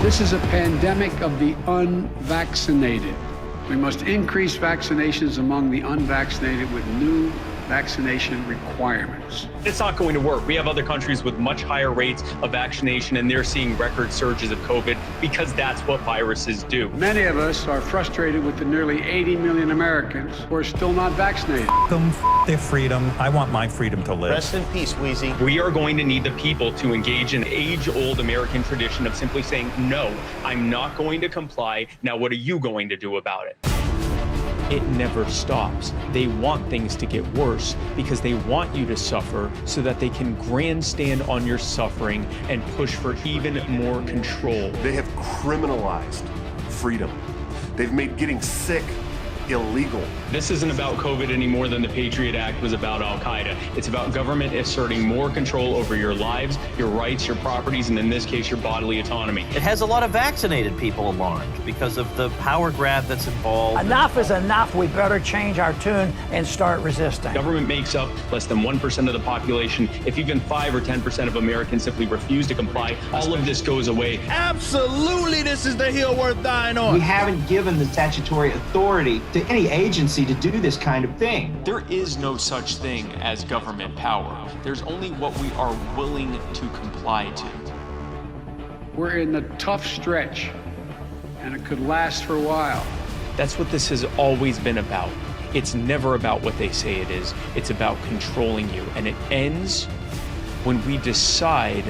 This is a pandemic of the unvaccinated. We must increase vaccinations among the unvaccinated with new vaccination requirements. It's not going to work. We have other countries with much higher rates of vaccination, and they're seeing record surges of COVID because that's what viruses do. Many of us are frustrated with the nearly 80 million Americans who are still not vaccinated. Their freedom. I want my freedom to live. Rest in peace, Wheezy. We are going to need the people to engage in age-old American tradition of simply saying, no, I'm not going to comply. Now, what are you going to do about it? It never stops. They want things to get worse because they want you to suffer so that they can grandstand on your suffering and push for even more control. They have criminalized freedom. They've made getting sick illegal. This isn't about COVID any more than the Patriot Act was about Al-Qaeda. It's about government asserting more control over your lives, your rights, your properties, and in this case, your bodily autonomy. It has a lot of vaccinated people alarmed because of the power grab that's involved. Enough is enough. We better change our tune and start resisting. Government makes up less than 1% of the population. If even 5 or 10% of Americans simply refuse to comply, all of this goes away. Absolutely, this is the hill worth dying on. We haven't given the statutory authority to any agency to do this kind of thing. There is no such thing as government power. There's only what we are willing to comply to. We're in the tough stretch, and it could last for a while. That's what this has always been about. It's never about what they say it is. It's about controlling you, and it ends when we decide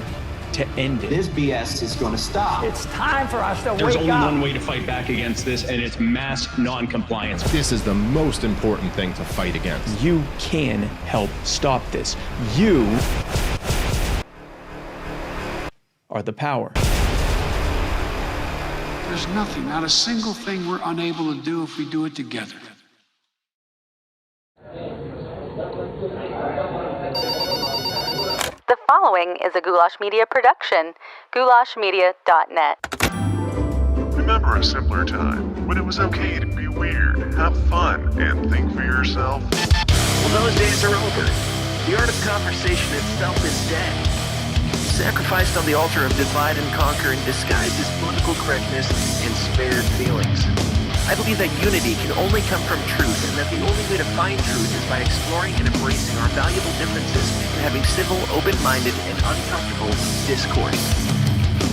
to end it. This BS is going to stop. It's time for us to There's wake only up. one way to fight back against this, and it's mass non-compliance. This is the most important thing to fight against. You can help stop this. You are the power. There's nothing, not a single thing we're unable to do if we do it together. The following is a Goulash Media production. goulashmedia.net. Remember a simpler time when it was okay to be weird, have fun, and think for yourself? Well, those days are over. The art of conversation itself is dead. Sacrificed on the altar of divide and conquer and disguised as political correctness and spared feelings. I believe that unity can only come from truth, and that the only way to find truth is by exploring and embracing our valuable differences and having civil, open-minded, and uncomfortable discourse.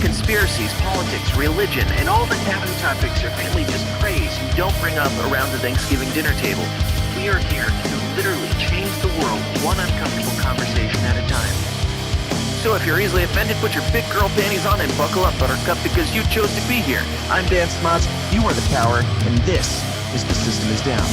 Conspiracies, politics, religion, and all the taboo topics are mainly just praise you don't bring up around the Thanksgiving dinner table. We are here to literally change the world one uncomfortable conversation at a time. So if you're easily offended, put your big girl panties on and buckle up, Buttercup, because you chose to be here. I'm Dan Smots, you are the power, and this is The System Is Down.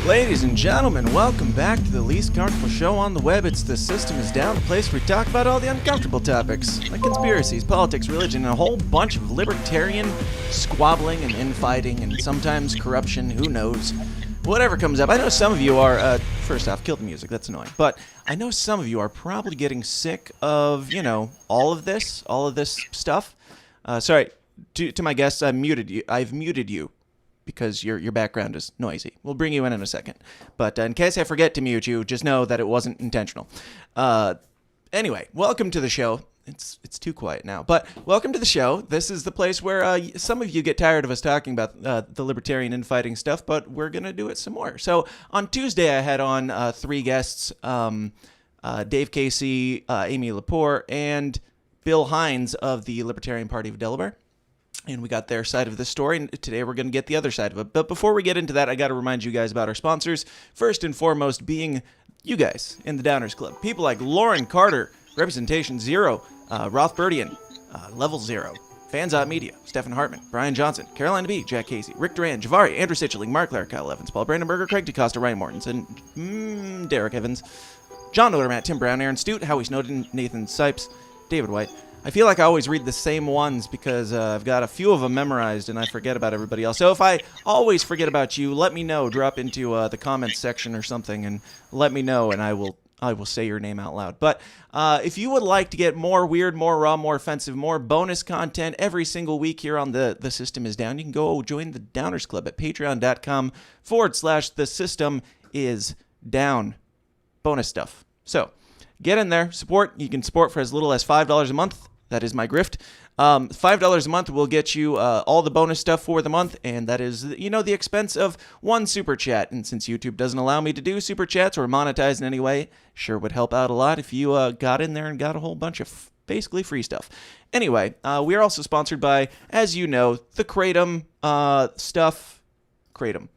Ladies and gentlemen, welcome back to the least comfortable show on the web. It's The System Is Down, the place where we talk about all the uncomfortable topics, like conspiracies, politics, religion, and a whole bunch of libertarian squabbling and infighting, and sometimes corruption, who knows. Whatever comes up. I know some of you are, first off, kill the music, that's annoying. But I know some of you are probably getting sick of, all of this stuff. Sorry, to my guests, I've muted you. Because your background is noisy. We'll bring you in a second. But in case I forget to mute you, just know that it wasn't intentional. Anyway, welcome to the show. It's too quiet now. But welcome to the show. This is the place where some of you get tired of us talking about the libertarian infighting stuff, but we're going to do it some more. So on Tuesday, I had on 3 guests, Dave Casey, Amy Lepore, and Bill Hines of the Libertarian Party of Delaware. And we got their side of the story, and today we're going to get the other side of it. But before we get into that, I got to remind you guys about our sponsors. First and foremost being you guys in the Downers Club. People like Lauren Carter, Representation Zero, Roth Burdian, Level Zero, Fanzot Media, Stephen Hartman, Brian Johnson, Caroline B., Jack Casey, Rick Duran, Javari, Andrew Sitchling, Mark Lair, Kyle Evans, Paul Brandenberger, Craig DeCosta, Ryan Mortensen, Derek Evans, John Nodermatt, Tim Brown, Aaron Stute, Howie Snowden, Nathan Sipes, David White. I feel like I always read the same ones because I've got a few of them memorized and I forget about everybody else. So if I always forget about you, let me know. Drop into the comments section or something and let me know, and I will I will say your name out loud. But if you would like to get more weird, more raw, more offensive, more bonus content every single week here on The System is Down, you can go join the Downers Club at patreon.com/The System is Down. Bonus stuff. So get in there, support. You can support for as little as $5 a month. That is my grift. $5 a month will get you all the bonus stuff for the month, and that is, the expense of one super chat. And since YouTube doesn't allow me to do super chats or monetize in any way, sure would help out a lot if you got in there and got a whole bunch of basically free stuff. Anyway, we are also sponsored by, as you know, the Kratom stuff. Kratom.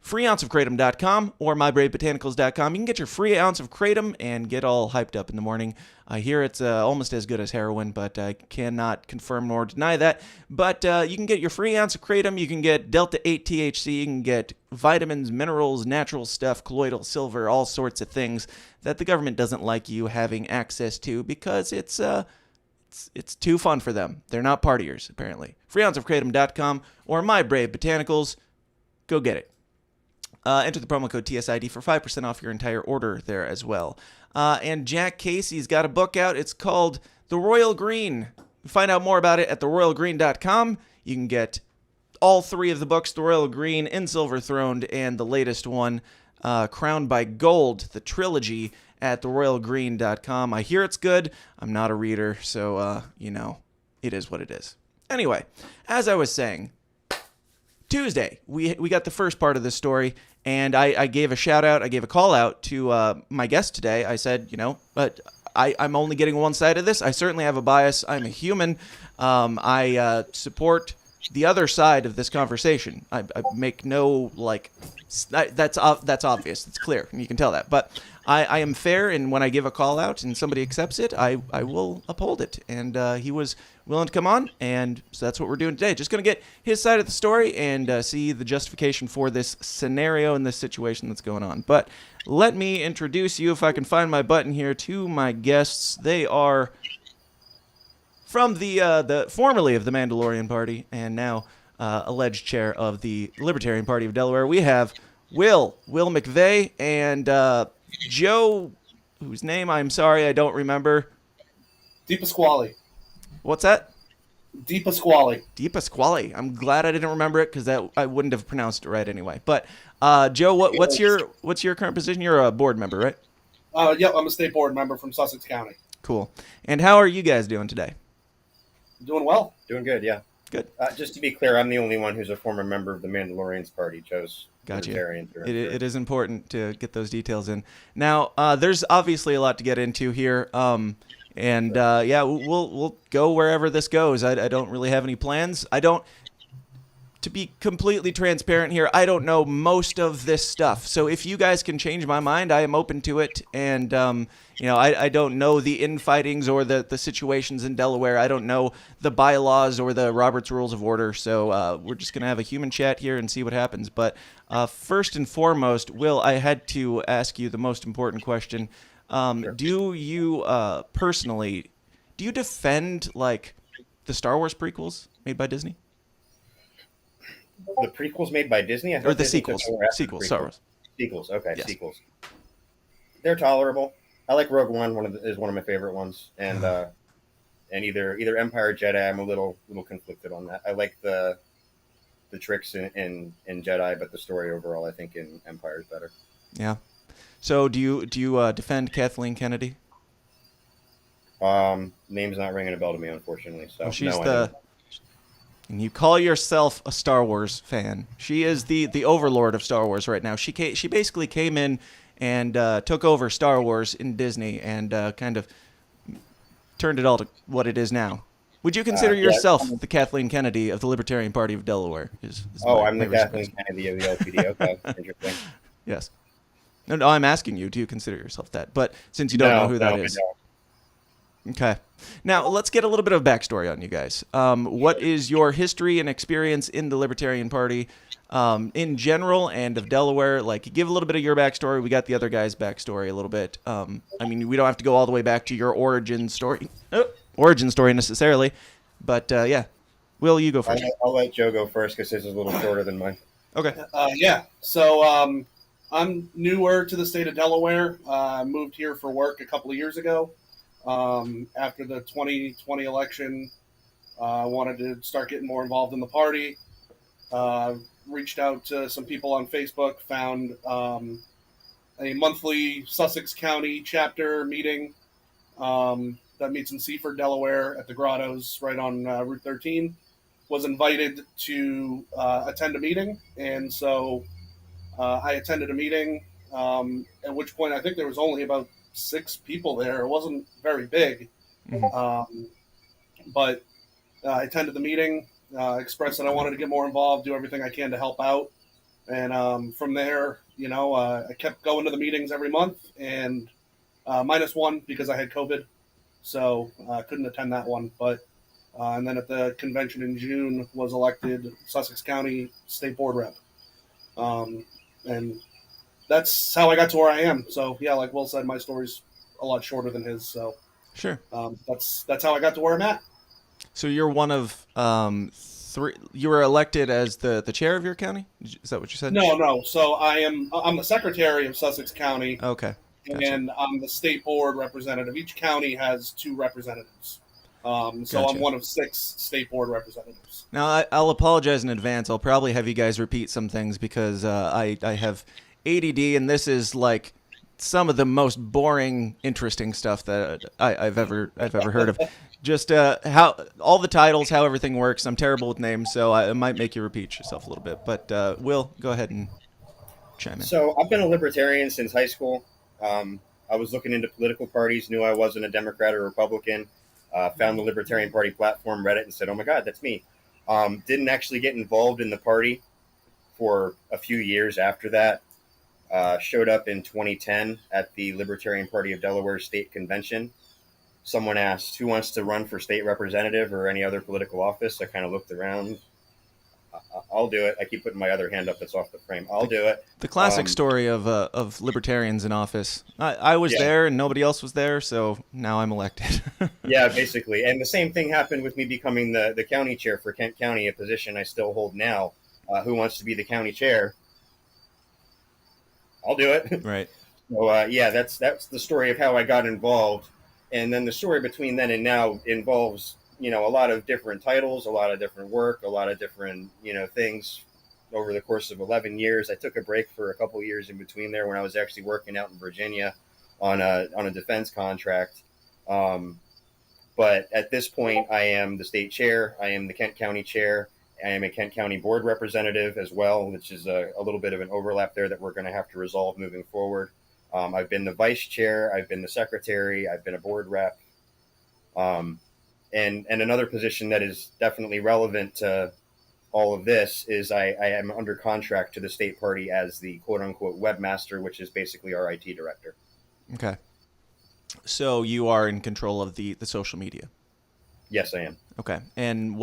freeounceofkratom.com or mybraveBotanicals.com. You can get your free ounce of Kratom and get all hyped up in the morning. I hear it's almost as good as heroin, but I cannot confirm nor deny that. But you can get your free ounce of Kratom. You can get Delta 8 THC. You can get vitamins, minerals, natural stuff, colloidal silver, all sorts of things that the government doesn't like you having access to because it's too fun for them. They're not partiers, apparently. freeounceofkratom.com or mybraveBotanicals. Go get it. Enter the promo code TSID for 5% off your entire order there as well. And Jack Casey's got a book out. It's called The Royal Green. Find out more about it at theroyalgreen.com. You can get all three of the books, The Royal Green, In Silver Throned, and the latest one, Crowned by Gold, the trilogy, at theroyalgreen.com. I hear it's good. I'm not a reader, so, it is what it is. Anyway, as I was saying, Tuesday, we got the first part of this story, and I gave a shout-out, I gave a call-out to my guest today. I said, but I'm only getting one side of this. I certainly have a bias. I'm a human. I support the other side of this conversation. I make no, that's obvious. It's clear. You can tell that. But I am fair, and when I give a call-out and somebody accepts it, I will uphold it. And he was willing to come on, and so that's what we're doing today. Just going to get his side of the story and see the justification for this scenario and this situation that's going on. But let me introduce you, if I can find my button here, to my guests. They are from the formerly of the Mandalorian Party and now alleged chair of the Libertarian Party of Delaware. We have Will Mcvay and Joe, whose name I'm sorry I don't remember. DiPasquale. What's that? DiPasquale. I'm glad I didn't remember it because I wouldn't have pronounced it right anyway. But Joe, what's your current position? You're a board member, right? Yep, I'm a state board member from Sussex County. Cool. And how are you guys doing today? Doing well. Doing good, yeah. Good. Just to be clear, I'm the only one who's a former member of the Mandalorians Party. Joe's Gotcha. Libertarian. It is important to get those details in. Now, there's obviously a lot to get into here. We'll go wherever this goes. I don't really have any plans. To be completely transparent here, I don't know most of this stuff. So if you guys can change my mind, I am open to it. And, I don't know the infightings or the situations in Delaware. I don't know the bylaws or the Robert's Rules of Order. So we're just going to have a human chat here and see what happens. But first and foremost, Will, I had to ask you the most important question. Sure. Do you personally, defend, the Star Wars prequels made by Disney? The prequels made by Disney? Or the sequels. Star Wars. Sequels, okay, yes. Sequels. They're tolerable. I like Rogue One, is one of my favorite ones. And either Empire or Jedi, I'm a little conflicted on that. I like the tricks in Jedi, but the story overall, I think in Empire is better. Yeah. So do you defend Kathleen Kennedy? Name's not ringing a bell to me, unfortunately. So well, she's no, and you call yourself a Star Wars fan. She is the overlord of Star Wars right now. She basically came in and took over Star Wars in Disney and kind of turned it all to what it is now. Would you consider yourself the Kathleen Kennedy of the Libertarian Party of Delaware? I'm the Kathleen Kennedy of the LPD. Okay, interesting. Yes. No, I'm asking you, do you consider yourself that? But since you don't know who that is. Okay. Now, let's get a little bit of backstory on you guys. What is your history and experience in the Libertarian Party in general and of Delaware? Give a little bit of your backstory. We got the other guy's backstory a little bit. We don't have to go all the way back to your origin story necessarily. But, yeah. Will, you go first. I'll let Joe go first because his is a little shorter than mine. Okay. So, I'm newer to the state of Delaware. I moved here for work a couple of years ago. After the 2020 election, I wanted to start getting more involved in the party. Reached out to some people on Facebook, found a monthly Sussex County chapter meeting that meets in Seaford, Delaware at the Grottos right on Route 13. Was invited to attend a meeting, and so I attended a meeting, at which point I think there was only about 6 people there. It wasn't very big, but I attended the meeting, expressed that I wanted to get more involved, do everything I can to help out. And from there, I kept going to the meetings every month, and minus one because I had COVID, so I couldn't attend that one. But and then at the convention in June was elected Sussex County State Board Rep. And that's how I got to where I am. So yeah, like Will said, my story's a lot shorter than his. So sure, that's how I got to where I'm at. So you're one of 3. You were elected as the chair of your county. Is that what you said? No. So I'm the secretary of Sussex County. Okay. Gotcha. And I'm the state board representative. Each county has 2 representatives. So Gotcha. I'm one of 6 state board representatives. Now, I'll apologize in advance. I'll probably have you guys repeat some things because I have ADD, and this is like some of the most boring, interesting stuff that I've ever heard of. Just how all the titles, how everything works. I'm terrible with names, so I might make you repeat yourself a little bit. But Will, go ahead and chime in. So I've been a libertarian since high school. I was looking into political parties, knew I wasn't a Democrat or Republican. Found the Libertarian Party platform, read it, and said, "Oh my God, that's me." Didn't actually get involved in the party for a few years after that. Showed up in 2010 at the Libertarian Party of Delaware state convention. Someone asked, "Who wants to run for state representative or any other political office?" I kind of looked around. I'll do it. I keep putting my other hand up that's off the frame. I'll do it. The classic story of libertarians in office. I was there and nobody else was there, so now I'm elected. Yeah, basically. And the same thing happened with me becoming the county chair for Kent County, a position I still hold now. Who wants to be the county chair? I'll do it. Right. So yeah, that's the story of how I got involved. And then the story between then and now involves, a lot of different titles, a lot of different work, a lot of different, things over the course of 11 years. I took a break for a couple of years in between there when I was actually working out in Virginia on a defense contract. But at this point, I am the state chair. I am the Kent County chair. I am a Kent County board representative as well, which is a little bit of an overlap there that we're going to have to resolve moving forward. I've been the vice chair. I've been the secretary. I've been a board rep. And another position that is definitely relevant to all of this is I am under contract to the state party as the quote unquote webmaster, which is basically our IT director. Okay. So you are in control of the social media? Yes, I am. Okay. And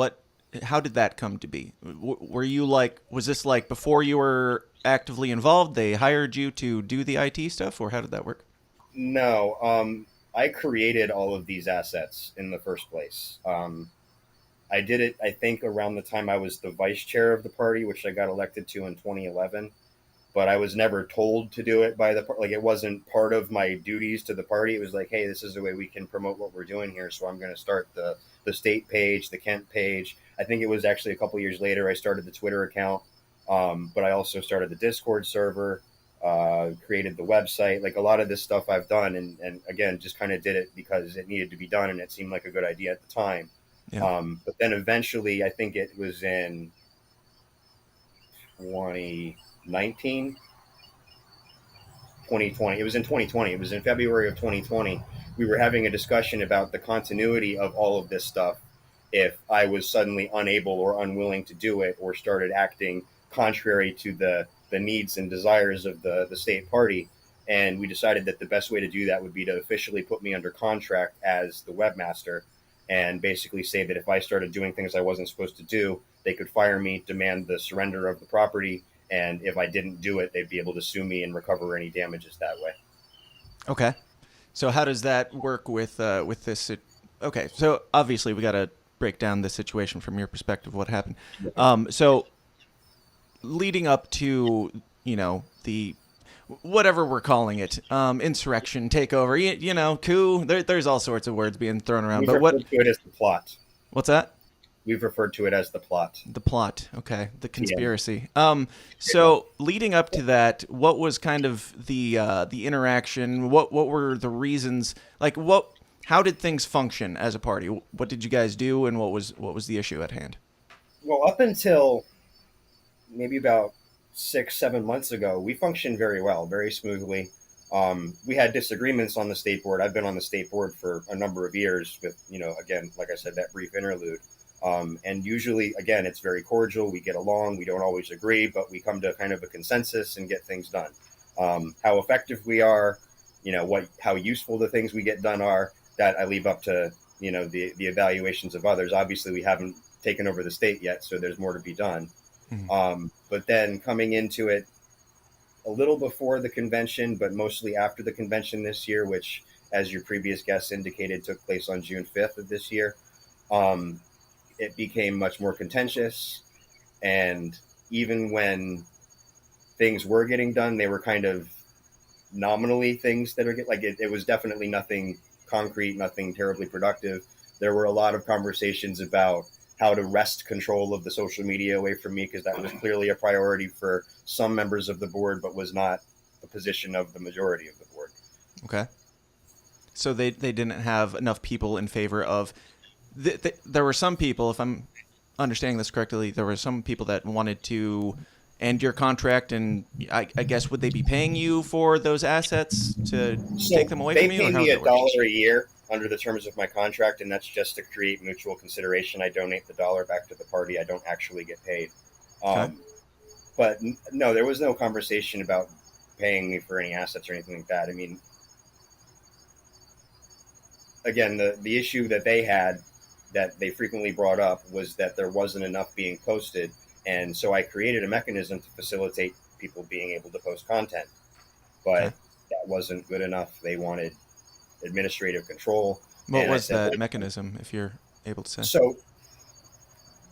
how did that come to be? Were you was this before you were actively involved, they hired you to do the IT stuff, or how did that work? No. I created all of these assets in the first place. I did it, I think, around the time I was the vice chair of the party, which I got elected to in 2011. But I was never told to do it by it wasn't part of my duties to the party. It was like, hey, this is the way we can promote what we're doing here. So I'm going to start the state page, the Kent page. I think it was actually a couple years later I started the Twitter account. But I also started the Discord server. Created the website. Like a lot of this stuff I've done, and again, just kind of did it because it needed to be done and it seemed like a good idea at the time. Yeah. But then eventually, I think it was in 2019, 2020. It was in 2020. It was in February of 2020. We were having a discussion about the continuity of all of this stuff if I was suddenly unable or unwilling to do it or started acting contrary to the needs and desires of the state party. And we decided that the best way to do that would be to officially put me under contract as the webmaster and basically say that if I started doing things I wasn't supposed to do, they could fire me, demand the surrender of the property, and if I didn't do it, they'd be able to sue me and recover any damages that way. Okay. So how does that work with this? Okay, so obviously we got to break down the situation from your perspective, what happened. So leading up to, whatever we're calling it, insurrection, takeover, coup. There's all sorts of words being thrown around. We've But referred to it as the plot. What's that? We've referred to it as the plot. The plot. Okay. The conspiracy. Yeah. So leading up to that, what was kind of the interaction? What were the reasons? Like how did things function as a party? What did you guys do, and what was the issue at hand? Well, up until maybe about 6-7 months ago, we functioned very well, very smoothly. We had disagreements on the state board. I've been on the state board for a number of years with, again, like I said, that brief interlude. And usually, again, it's very cordial. We get along. We don't always agree, but we come to kind of a consensus and get things done. How effective we are, how useful the things we get done are, that I leave up to, the evaluations of others. Obviously, we haven't taken over the state yet, so there's more to be done. Mm-hmm. But then coming into it a little before the convention, but mostly after the convention this year, which, as your previous guest indicated, took place on June 5th of this year, it became much more contentious. And even when things were getting done, they were kind of nominally things that are like it was definitely nothing concrete, nothing terribly productive. There were a lot of conversations about how to wrest control of the social media away from me, because that was clearly a priority for some members of the board, but was not the position of the majority of the board. Okay. So they didn't have enough people in favor of... there were some people, if I'm understanding this correctly, there were some people that wanted to end your contract, and I guess would they be paying you for those assets to take them away from you? They pay me $1 a year under the terms of my contract, and that's just to create mutual consideration. I donate the $1 back to the party. I don't actually get paid. Okay. But no, there was no conversation about paying me for any assets or anything like that. I mean, again, the issue that they had, that they frequently brought up, was that there wasn't enough being posted. And so I created a mechanism to facilitate people being able to post content. But that wasn't good enough. They wanted administrative control. What was that mechanism, if you're able to say? So,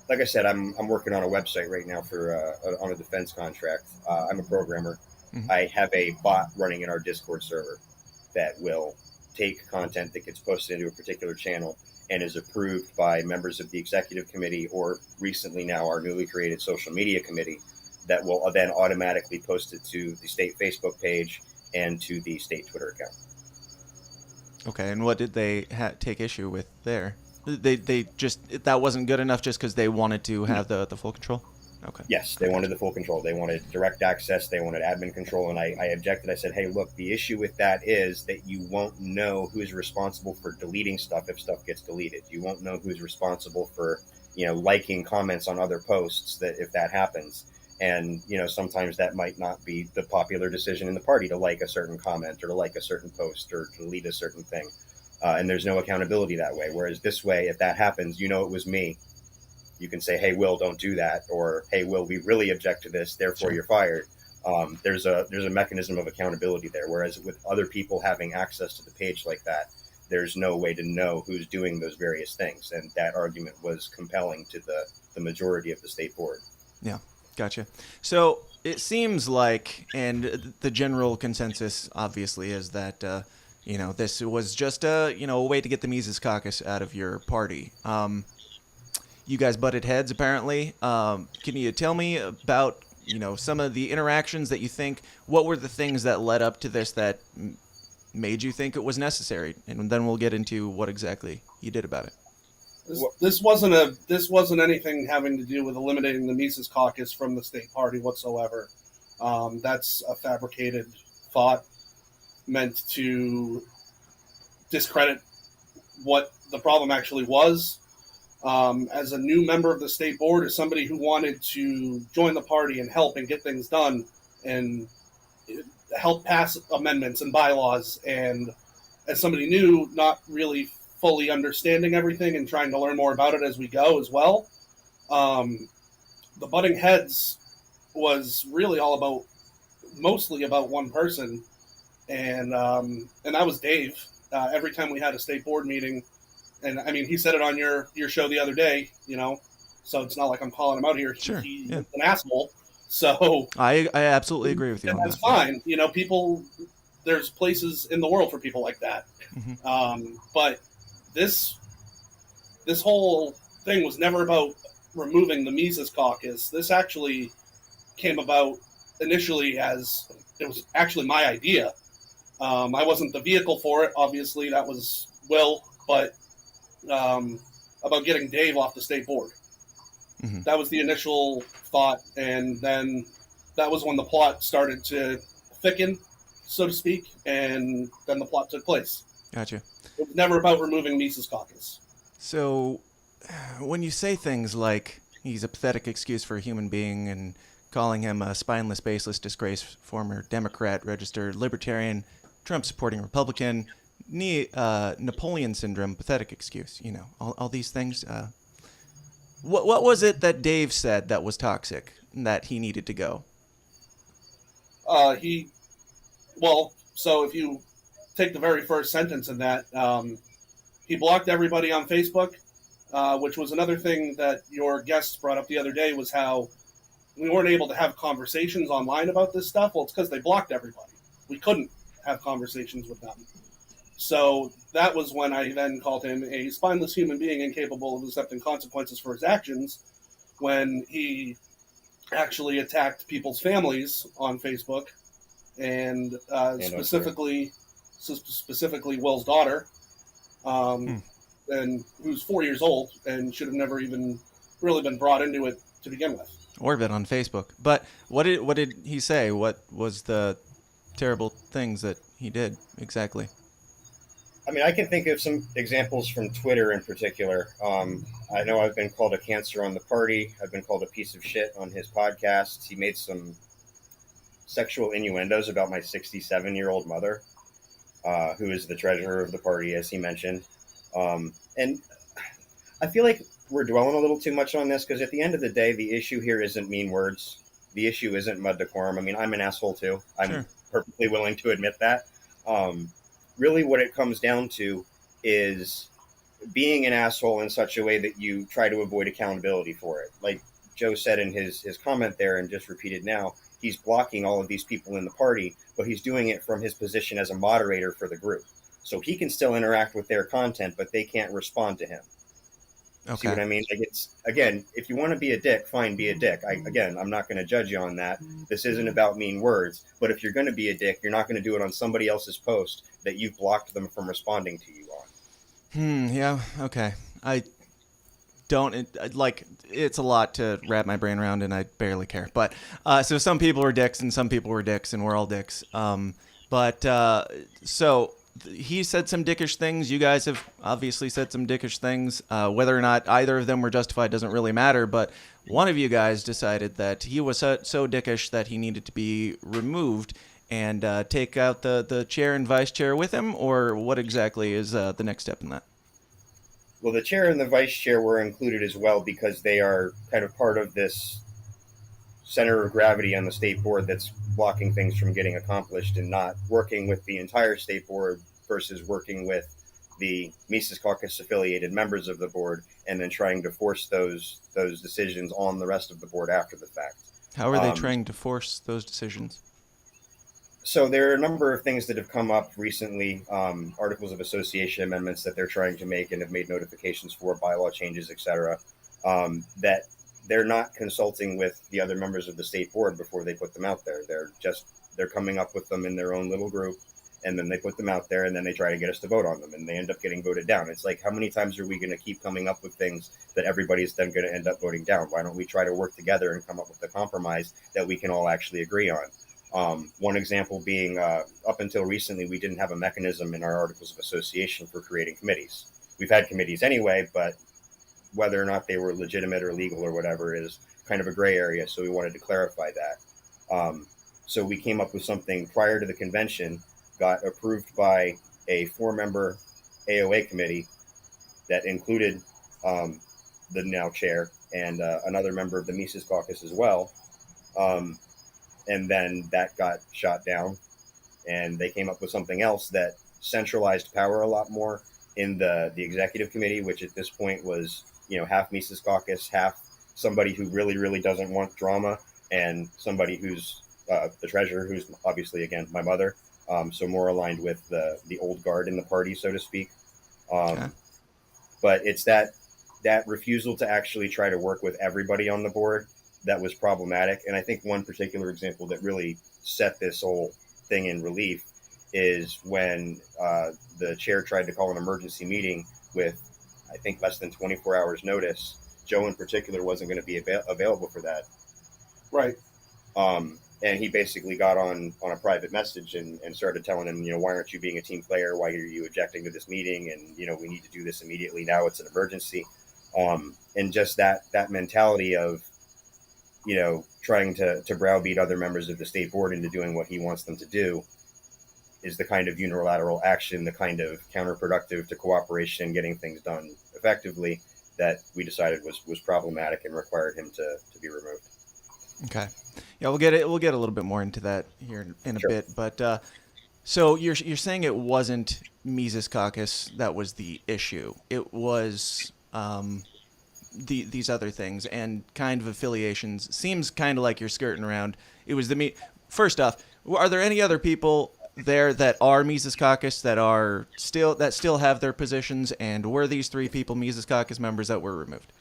like I said, I'm working on a website right now for on a defense contract. I'm a programmer. Mm-hmm. I have a bot running in our Discord server that will take content that gets posted into a particular channel and is approved by members of the executive committee, or recently now our newly created social media committee, that will then automatically post it to the state Facebook page and to the state Twitter account. Okay, and what did they take issue with there? They just, that wasn't good enough just because they wanted to have the full control? Okay. Yes, they wanted the full control. They wanted direct access. They wanted admin control. And I objected. I said, hey, look, the issue with that is that you won't know who's responsible for deleting stuff if stuff gets deleted. You won't know who's responsible for, liking comments on other posts that if that happens. And, sometimes that might not be the popular decision in the party to like a certain comment or to like a certain post or to delete a certain thing. And there's no accountability that way. Whereas this way, if that happens, it was me. You can say, hey, Will, don't do that. Or, hey, Will, we really object to this, therefore you're fired. There's a mechanism of accountability there. Whereas with other people having access to the page like that, there's no way to know who's doing those various things. And that argument was compelling to the majority of the state board. Yeah, gotcha. So it seems like, and the general consensus obviously is that, this was just a way to get the Mises Caucus out of your party. You guys butted heads, apparently. Can you tell me about, some of the interactions that you think, what were the things that led up to this that made you think it was necessary? And then we'll get into what exactly you did about it. This wasn't anything having to do with eliminating the Mises Caucus from the state party whatsoever. That's a fabricated thought meant to discredit what the problem actually was. As a new member of the state board, as somebody who wanted to join the party and help and get things done and help pass amendments and bylaws, and as somebody new, not really fully understanding everything and trying to learn more about it as we go as well, the butting heads was really mostly about one person, and that was Dave. Every time we had a state board meeting, and I mean, he said it on your show the other day, so it's not like I'm calling him out here. Sure. He's an asshole. So I absolutely agree with you on that's that. fine. You know, people, there's places in the world for people like that. But this whole thing was never about removing the Mises Caucus. This actually came about initially as it was actually my idea. I wasn't the vehicle for it. Obviously, that was Will, but about getting Dave off the state board. That was the initial thought, and then that was when the plot started to thicken, so to speak, and then the plot took place. Gotcha. It was never about removing Mises Caucus. So, when you say things like he's a pathetic excuse for a human being and calling him a spineless, baseless, disgraced former Democrat, registered Libertarian, Trump-supporting Republican, Napoleon syndrome, pathetic excuse, you know, all these things, what was it that Dave said that was toxic, that he needed to go? So if you take the very first sentence in that, he blocked everybody on Facebook, which was another thing that your guests brought up the other day, was how we weren't able to have conversations online about this stuff. Well, it's because they blocked everybody. We couldn't have conversations with them. So that was when I then called him a spineless human being incapable of accepting consequences for his actions, when he actually attacked people's families on Facebook, and specifically Will's daughter, and who's 4 years old and should have never even really been brought into it to begin with. Or been on Facebook. But what did he say? What was the terrible things that he did exactly? I mean, I can think of some examples from Twitter in particular. I know I've been called a cancer on the party. I've been called a piece of shit on his podcasts. He made some sexual innuendos about my 67-year-old mother, who is the treasurer of the party, as he mentioned. And I feel like we're dwelling a little too much on this, because at the end of the day, the issue here isn't mean words. The issue isn't mud decorum. I mean, I'm an asshole too. I'm perfectly willing to admit that. Really what it comes down to is being an asshole in such a way that you try to avoid accountability for it. Like Joe said in his comment there, and just repeated now, he's blocking all of these people in the party, but he's doing it from his position as a moderator for the group. So he can still interact with their content, but they can't respond to him. Okay. See what I mean? Like, it's, again, if you want to be a dick, fine, be a dick. I'm not going to judge you on that. This isn't about mean words. But if you're going to be a dick, you're not going to do it on somebody else's post that you've blocked them from responding to you on. Yeah, okay. I don't, it's a lot to wrap my brain around, and I barely care. But, so some people are dicks, and some people were dicks, and we're all dicks. So he said some dickish things. You guys have obviously said some dickish things. Whether or not either of them were justified doesn't really matter, but one of you guys decided that he was so dickish that he needed to be removed and take out the chair and vice chair with him, or what exactly is the next step in that? Well, the chair and the vice chair were included as well, because they are kind of part of this center of gravity on the state board that's blocking things from getting accomplished, and not working with the entire state board versus working with the Mises Caucus affiliated members of the board, and then trying to force those decisions on the rest of the board after the fact. How are they trying to force those decisions? So there are a number of things that have come up recently, articles of association amendments that they're trying to make and have made notifications for, bylaw changes, etc., that they're not consulting with the other members of the state board before they put them out there. They're coming up with them in their own little group, and then they put them out there, and then they try to get us to vote on them, and they end up getting voted down. It's like, how many times are we going to keep coming up with things that everybody's then going to end up voting down? Why don't we try to work together and come up with a compromise that we can all actually agree on? One example being, up until recently, we didn't have a mechanism in our articles of association for creating committees. We've had committees anyway, but whether or not they were legitimate or legal or whatever is kind of a gray area, so we wanted to clarify that. So we came up with something prior to the convention, got approved by a 4-member AOA committee that included the now chair and another member of the Mises Caucus as well. And then that got shot down, and they came up with something else that centralized power a lot more in the executive committee, which at this point was, half Mises Caucus, half somebody who really, really doesn't want drama, and somebody who's the treasurer, who's obviously, again, my mother. So more aligned with the old guard in the party, so to speak. But it's that refusal to actually try to work with everybody on the board that was problematic. And I think one particular example that really set this whole thing in relief is when the chair tried to call an emergency meeting with, I think, less than 24 hours notice. Joe in particular wasn't going to be available for that. Right. And he basically got on a private message and started telling him, why aren't you being a team player? Why are you objecting to this meeting? And, we need to do this immediately. Now it's an emergency. And just that mentality of, trying to browbeat other members of the state board into doing what he wants them to do is the kind of unilateral action, the kind of counterproductive to cooperation, getting things done effectively, that we decided was problematic and required him to be removed. Okay. Yeah, we'll get a little bit more into that here in a bit. But so you're saying it wasn't Mises Caucus that was the issue. It was these other things and kind of affiliations. Seems kind of like you're skirting around. It was First off, are there any other people there that are Mises Caucus that still have their positions, and were these 3 people Mises Caucus members that were removed?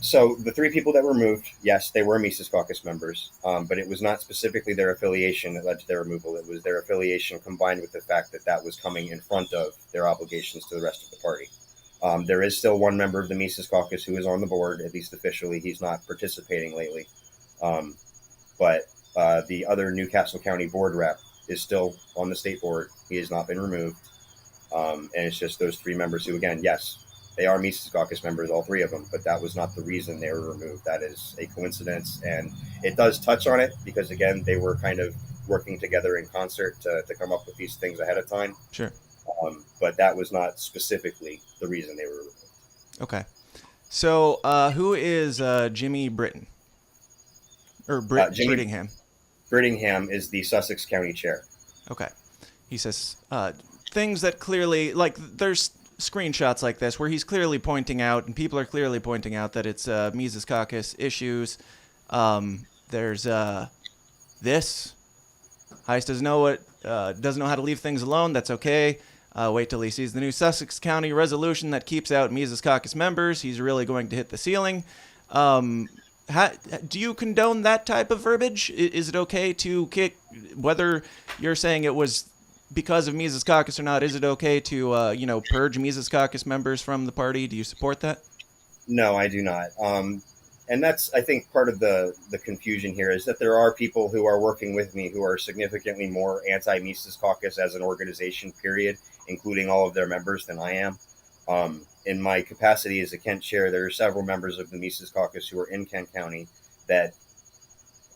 So the 3 people that were removed, yes, they were Mises Caucus members, but it was not specifically their affiliation that led to their removal. It was their affiliation combined with the fact that was coming in front of their obligations to the rest of the party. There is still one member of the Mises Caucus who is on the board, at least officially. He's not participating lately. But the other Newcastle County board rep is still on the state board. He has not been removed. And it's just those 3 members who, again, yes, they are Mises Caucus members, all 3 of them, but that was not the reason they were removed. That is a coincidence, and it does touch on it because, again, they were kind of working together in concert to come up with these things ahead of time. Sure. But that was not specifically the reason they were removed. Okay. So who is Jimmy Britton? Or Brittingham? Brittingham is the Sussex County chair. Okay. He says things that clearly, like, there's screenshots like this where he's clearly pointing out, and people are clearly pointing out, that it's Mises Caucus issues. There's this. Heist doesn't know how to leave things alone. That's okay. Wait till he sees the new Sussex County resolution that keeps out Mises Caucus members. He's really going to hit the ceiling. Do you condone that type of verbiage? Is it okay to kick, whether you're saying it was because of Mises Caucus or not, is it okay to, purge Mises Caucus members from the party? Do you support that? No, I do not. And that's, I think, part of the confusion here is that there are people who are working with me who are significantly more anti-Mises Caucus as an organization, period, including all of their members, than I am. In my capacity as a Kent chair, there are several members of the Mises Caucus who are in Kent County that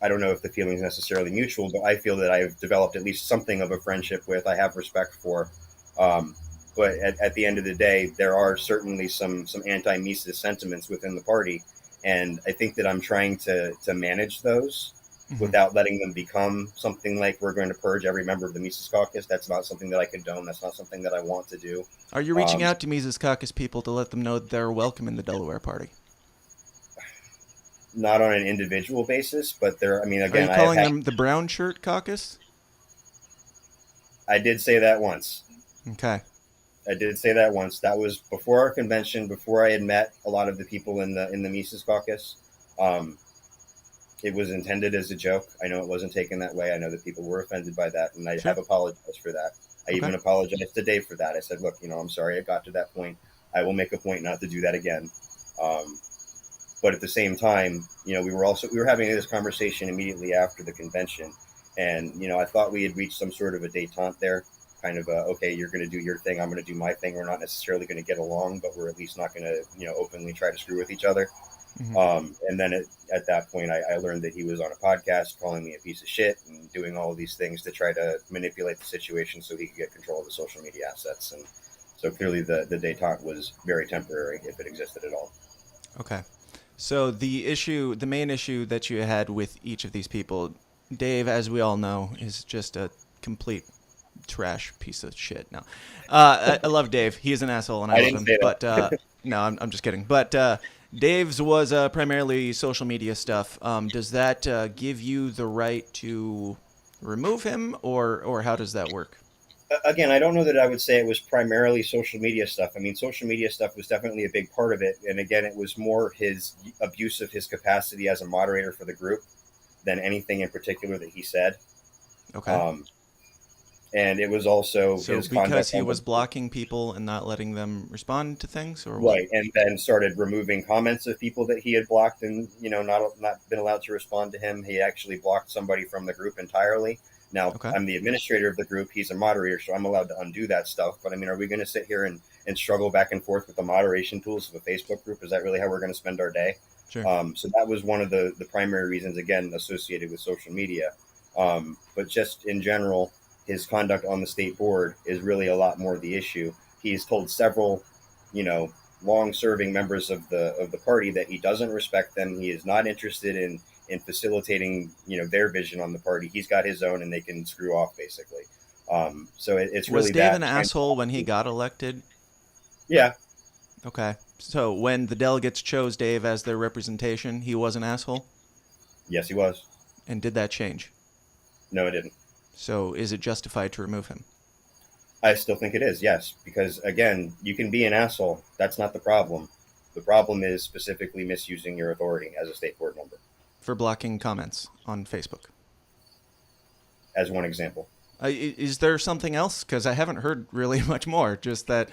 I don't know if the feeling is necessarily mutual, but I feel that I've developed at least something of a friendship with, I have respect for. But at the end of the day, there are certainly some anti-Mises sentiments within the party. And I think that I'm trying to manage those without letting them become something like we're going to purge every member of the Mises Caucus. That's not something that I condone. That's not something that I want to do. Are you reaching out to Mises Caucus people to let them know that they're welcome in the Delaware Party? Not on an individual basis, but again, are you calling them the Brown Shirt Caucus? I did say that once. Okay. I did say that once. That was before our convention, before I had met a lot of the people in the Mises Caucus. It was intended as a joke. I know it wasn't taken that way. I know that people were offended by that, and I have apologized for that. I even apologized to Dave for that. I said, look, I'm sorry I got to that point. I will make a point not to do that again. But at the same time, we were having this conversation immediately after the convention, and I thought we had reached some sort of a détente there, kind of okay, you're going to do your thing, I'm going to do my thing. We're not necessarily going to get along, but we're at least not going to openly try to screw with each other. And then at that point, I learned that he was on a podcast calling me a piece of shit and doing all of these things to try to manipulate the situation so he could get control of the social media assets. And so clearly the détente was very temporary, if it existed at all. Okay. So the main issue that you had with each of these people, Dave, as we all know, is just a complete trash piece of shit. No, I love Dave. He's an asshole, and I love him. But No, I'm just kidding. But Dave's was primarily social media stuff. Does that give you the right to remove him, or how does that work? Again, I don't know that I would say it was primarily social media stuff. I mean, social media stuff was definitely a big part of it. And again, it was more his abuse of his capacity as a moderator for the group than anything in particular that he said. Okay. And it was also his conduct. Because he was blocking people and not letting them respond to things, or what? Right, and then started removing comments of people that he had blocked and, not been allowed to respond to him. He actually blocked somebody from the group entirely. Now, I'm the administrator of the group. He's a moderator, so I'm allowed to undo that stuff. But, I mean, are we going to sit here and struggle back and forth with the moderation tools of a Facebook group? Is that really how we're going to spend our day? Sure. So that was one of the primary reasons, again, associated with social media. But just in general, his conduct on the state board is really a lot more the issue. He's told several, long-serving members of the party that he doesn't respect them. He is not interested in facilitating, their vision on the party. He's got his own, and they can screw off, basically. So it's really. Was Dave an asshole when he got elected? Yeah. Okay. So when the delegates chose Dave as their representation, he was an asshole? Yes, he was. And did that change? No, it didn't. So is it justified to remove him? I still think it is, yes. Because, again, you can be an asshole. That's not the problem. The problem is specifically misusing your authority as a state board member. For blocking comments on Facebook? As one example. Is there something else? Because I haven't heard really much more. Just that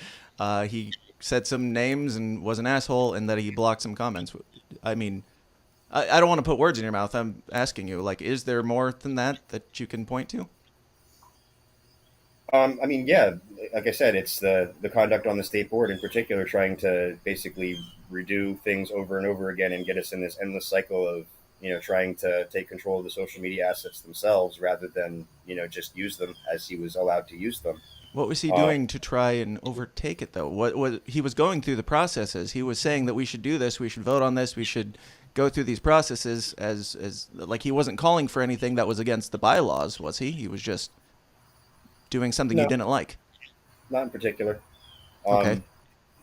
he said some names and was an asshole, and that he blocked some comments. I mean, I don't want to put words in your mouth. I'm asking you, is there more than that you can point to? I mean, yeah, like I said, it's the conduct on the state board in particular, trying to basically redo things over and over again and get us in this endless cycle of, trying to take control of the social media assets themselves rather than, just use them as he was allowed to use them. What was he doing to try and overtake it, though? What he was going through the processes. He was saying that we should do this, we should vote on this, we should go through these processes as he wasn't calling for anything that was against the bylaws, was he? He was just doing something he didn't like. Not in particular. Okay.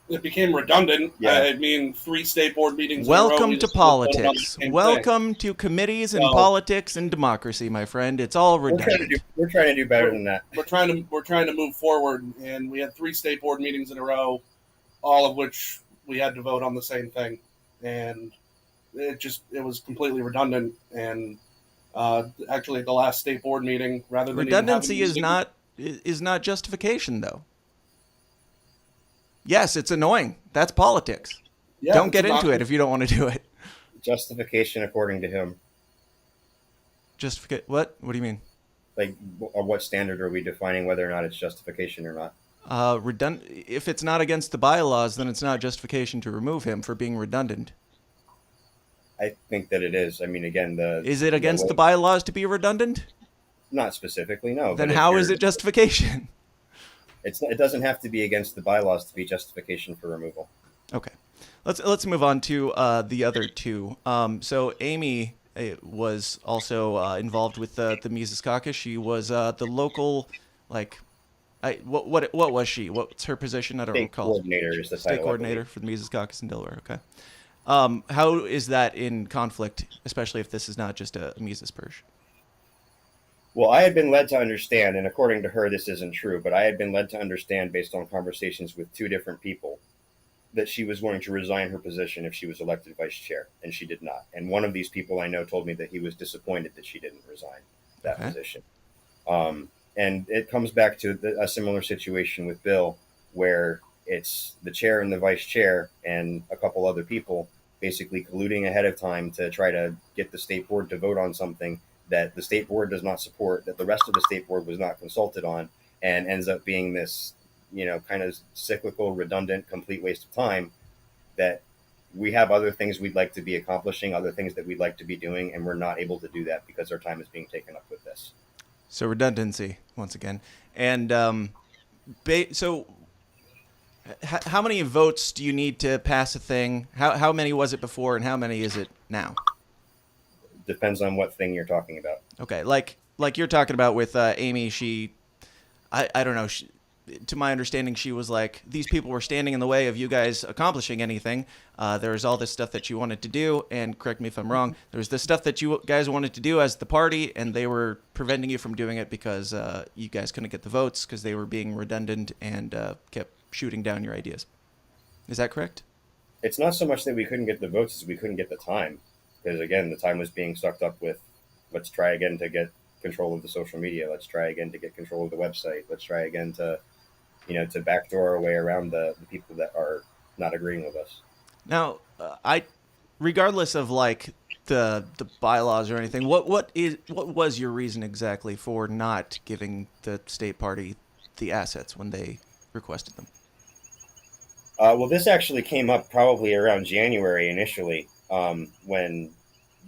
It became redundant. Yeah. I mean, 3 state board meetings. Welcome to politics. Welcome to committees and politics and democracy, my friend. It's all redundant. We're trying to do better than that. We're trying to move forward, and we had 3 state board meetings in a row, all of which we had to vote on the same thing, and it was completely redundant. And actually, at the last state board meeting, rather than redundancy is not justification, though. Yes, it's annoying. That's politics. Yeah, don't get into it if you don't want to do it. Justification according to him. What? What do you mean? What standard are we defining whether or not it's justification or not? If it's not against the bylaws, then it's not justification to remove him for being redundant. I think that it is. I mean, again, Is it against the bylaws to be redundant? Not specifically, no. Then how is it justification? It doesn't have to be against the bylaws to be justification for removal. Okay, let's move on to the other 2. So Amy was also involved with the Mises Caucus. She was the local, what was she? What's her position? I don't recall. State coordinator is the title. State coordinator for the Mises Caucus in Delaware. Okay. How is that in conflict, especially if this is not just a Mises purge? Well, I had been led to understand, and according to her, this isn't true, but I had been led to understand based on conversations with 2 different people that she was going to resign her position if she was elected vice chair, and she did not. And one of these people I know told me that he was disappointed that she didn't resign that position. And it comes back to a similar situation with Bill, where it's the chair and the vice chair and a couple other people basically colluding ahead of time to try to get the state board to vote on something that the state board does not support, that the rest of the state board was not consulted on, and ends up being this, kind of cyclical, redundant, complete waste of time, that we have other things we'd like to be accomplishing, other things that we'd like to be doing, and we're not able to do that because our time is being taken up with this. So redundancy, once again. And so how many votes do you need to pass a thing? How many was it before, and how many is it now? Depends on what thing you're talking about. Okay, like you're talking about with Amy. I don't know. to my understanding, she was like, these people were standing in the way of you guys accomplishing anything. There was all this stuff that you wanted to do, and correct me if I'm wrong, there was this stuff that you guys wanted to do as the party, and they were preventing you from doing it because you guys couldn't get the votes because they were being redundant and kept shooting down your ideas. Is that correct? It's not so much that we couldn't get the votes as we couldn't get the time, because again, the time was being sucked up with, let's try again to get control of the social media. Let's try again to get control of the website. Let's try again to, to backdoor our way around the people that are not agreeing with us. Now, regardless of like the bylaws or anything, what was your reason exactly for not giving the state party the assets when they requested them? Well, this actually came up probably around January initially, when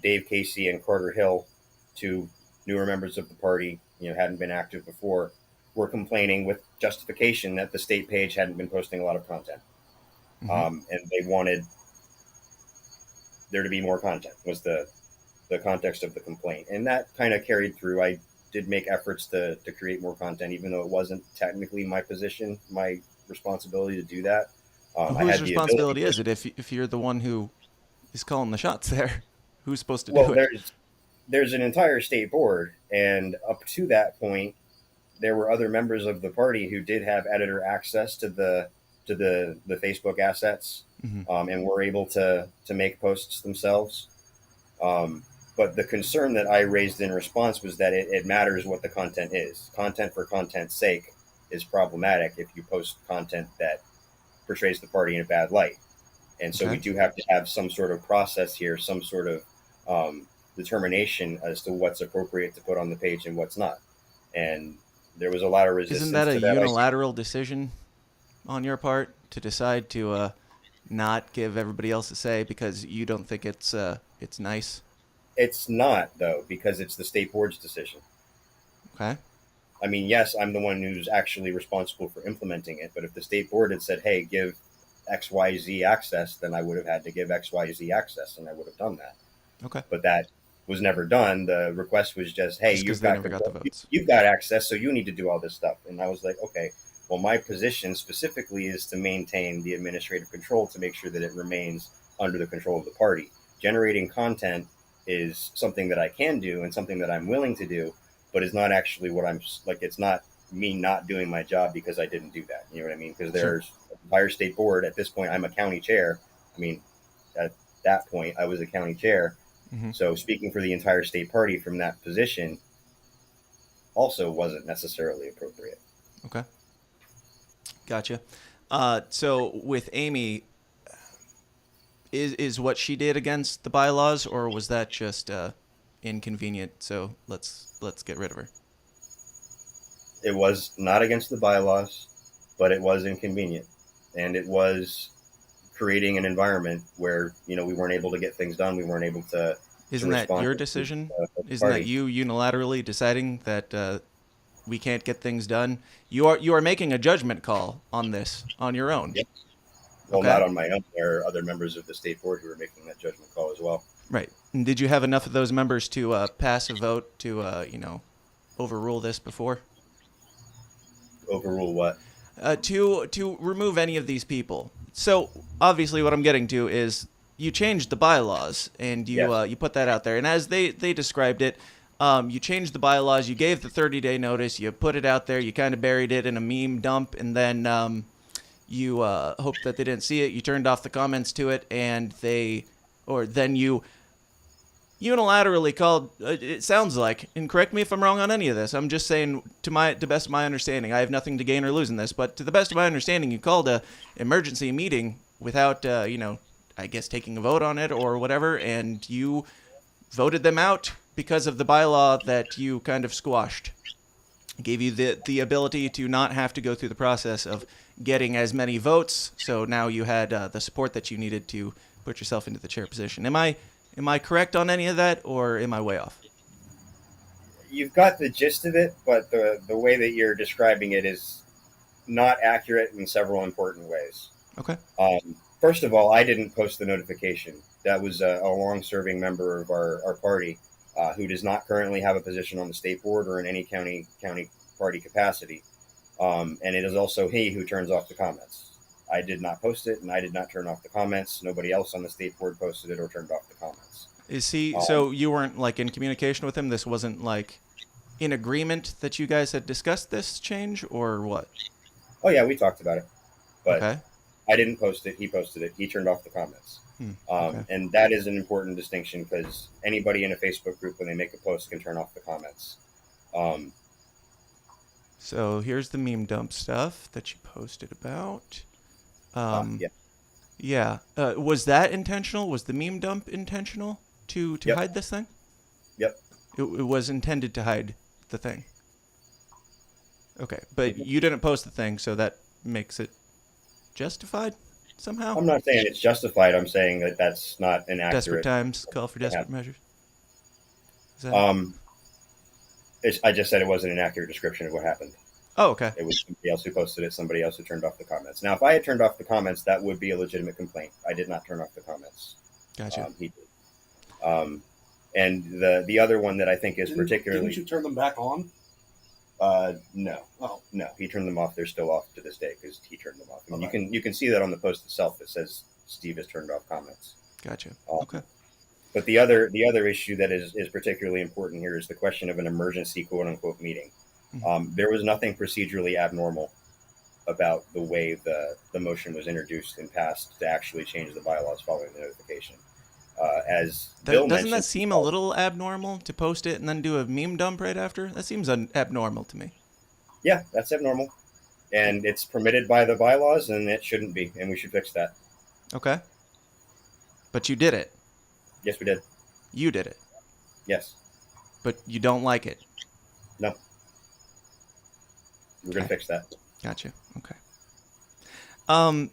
Dave Casey and Carter Hill, two newer members of the party, hadn't been active before, were complaining with justification that the state page hadn't been posting a lot of content. And they wanted there to be more content, was the context of the complaint. And that kind of carried through. I did make efforts to create more content, even though it wasn't technically my position, my responsibility to do that. Whose responsibility is it if you're the one who is calling the shots there? Who's supposed to do it? There's an entire state board, and up to that point, there were other members of the party who did have editor access to the Facebook assets, and were able to make posts themselves. But the concern that I raised in response was that it matters what the content is. Content for content's sake is problematic if you post content that portrays the party in a bad light. And so we do have to have some sort of process here, some sort of determination as to what's appropriate to put on the page and what's not. And there was a lot of resistance. Isn't that a unilateral decision on your part to decide to not give everybody else a say because you don't think it's nice? It's not, though, because it's the state board's decision. Okay. I mean, yes, I'm the one who's actually responsible for implementing it, but if the state board had said, hey, give XYZ access, then I would have had to give XYZ access, and I would have done that. Okay. But that was never done. The request was just, hey, you've got access, so you need to do all this stuff. And I was like, okay, well, my position specifically is to maintain the administrative control to make sure that it remains under the control of the party. Generating content is something that I can do and something that I'm willing to do, but it's not actually what I'm like. It's not me not doing my job because I didn't do that. You know what I mean? Because there's an entire state board. At this point, I'm a county chair. I mean, at that point, I was a county chair. So speaking for the entire state party from that position also wasn't necessarily appropriate. Okay. Gotcha. So with Amy, is what she did against the bylaws, or was that just inconvenient? So let's get rid of her. It was not against the bylaws, but it was inconvenient, and it was creating an environment where we weren't able to get things done. We weren't able to. Isn't that your decision? Isn't that you unilaterally deciding that we can't get things done? You are making a judgment call on this on your own. Yep. Well, not on my own. There are other members of the state board who are making that judgment call as well. Right. And did you have enough of those members to pass a vote to overrule this before? Overrule what? To remove any of these people. So obviously, what I'm getting to is you changed the bylaws and you put that out there. And as they described it, you changed the bylaws. You gave the 30-day notice. You put it out there. You kind of buried it in a meme dump, and then you hoped that they didn't see it. You turned off the comments to it, and then you unilaterally called. It sounds like, and correct me if I'm wrong on any of this. I'm just saying to the best of my understanding. I have nothing to gain or lose in this, but to the best of my understanding, you called a emergency meeting without I guess taking a vote on it or whatever, and you voted them out because of the bylaw that you kind of squashed. It gave you the ability to not have to go through the process of getting as many votes, so now you had the support that you needed to put yourself into the chair position. Am I correct on any of that, or am I way off? You've got the gist of it, but the way that you're describing it is not accurate in several important ways. Okay. First of all, I didn't post the notification. That was a long-serving member of our party who does not currently have a position on the state board or in any county party capacity. And it is also he who turns off the comments. I did not post it, and I did not turn off the comments. Nobody else on the state board posted it or turned off the comments. Is he? So you weren't like in communication with him? This wasn't like in agreement that you guys had discussed this change, or what? Oh yeah, we talked about it, but okay. I didn't post it. He posted it. He turned off the comments. And that is an important distinction, because anybody in a Facebook group, when they make a post, can turn off the comments. So here's the meme dump stuff that you posted about. Yeah. Was that intentional? Was the meme dump intentional to hide this thing? Yep. It was intended to hide the thing. Okay, but you didn't post the thing, so that makes it justified somehow? I'm not saying it's justified. I'm saying that that's not an accurate... Desperate times call for desperate measures? I just said it wasn't an accurate description of what happened. Oh, okay. It was somebody else who posted it, somebody else who turned off the comments. Now, if I had turned off the comments, that would be a legitimate complaint. I did not turn off the comments. Gotcha. He did. And the other one that I think is particularly... Didn't you turn them back on? No. Oh. No, he turned them off. They're still off to this day because he turned them off. And Okay. you can see that on the post itself. It says Steve has turned off comments. Gotcha. Okay. But the other issue that is particularly important here is the question of an emergency quote unquote meeting. There was nothing procedurally abnormal about the way the motion was introduced and passed to actually change the bylaws following the notification. As Bill doesn't that mentioned, seem a little abnormal to post it and then do a meme dump right after? That seems abnormal to me. Yeah, that's abnormal. And it's permitted by the bylaws, and it shouldn't be, and we should fix that. Okay. But you did it. Yes, we did. You did it. Yes. But you don't like it. No. We're going to fix that. Gotcha. Okay.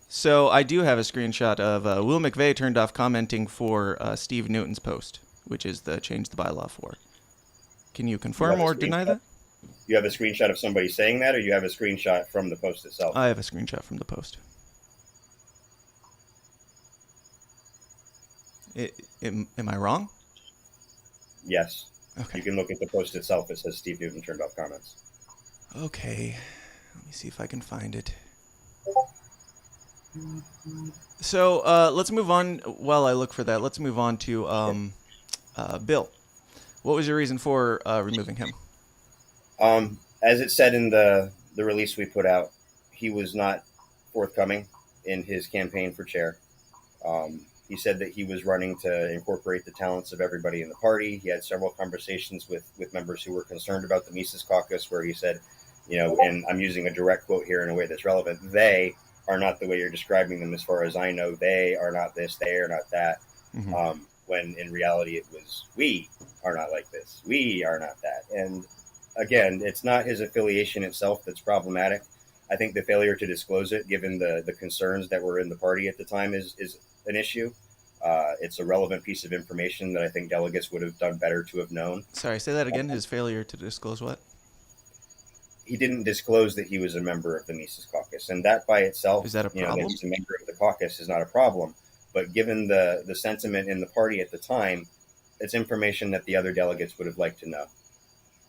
So I do have a screenshot of Will Mcvay turned off commenting for Steve Newton's post, which is the change the bylaw for. Can you confirm or deny that? You have a screenshot of somebody saying that, or you have a screenshot from the post itself? I have a screenshot from the post. Am I wrong? Yes. Okay. You can look at the post itself. It says Steve Newton turned off comments. Okay. Let me see if I can find it. So let's move on. While I look for that, let's move on to Bill. What was your reason for removing him? As it said in the release we put out, he was not forthcoming in his campaign for chair. He said that he was running to incorporate the talents of everybody in the party. He had several conversations with members who were concerned about the Mises Caucus, where he said, and I'm using a direct quote here in a way that's relevant, they are not the way you're describing them as far as I know. They are not this, they are not that. Mm-hmm. When in reality it was, we are not like this. We are not that. And again, it's not his affiliation itself that's problematic. I think the failure to disclose it, given the concerns that were in the party at the time, is an issue. It's a relevant piece of information that I think delegates would have done better to have known. Sorry, say that again. His failure to disclose what? He didn't disclose that he was a member of the Mises Caucus, and that by itself, is that a problem? That he's a member of the caucus is not a problem. But given the sentiment in the party at the time, it's information that the other delegates would have liked to know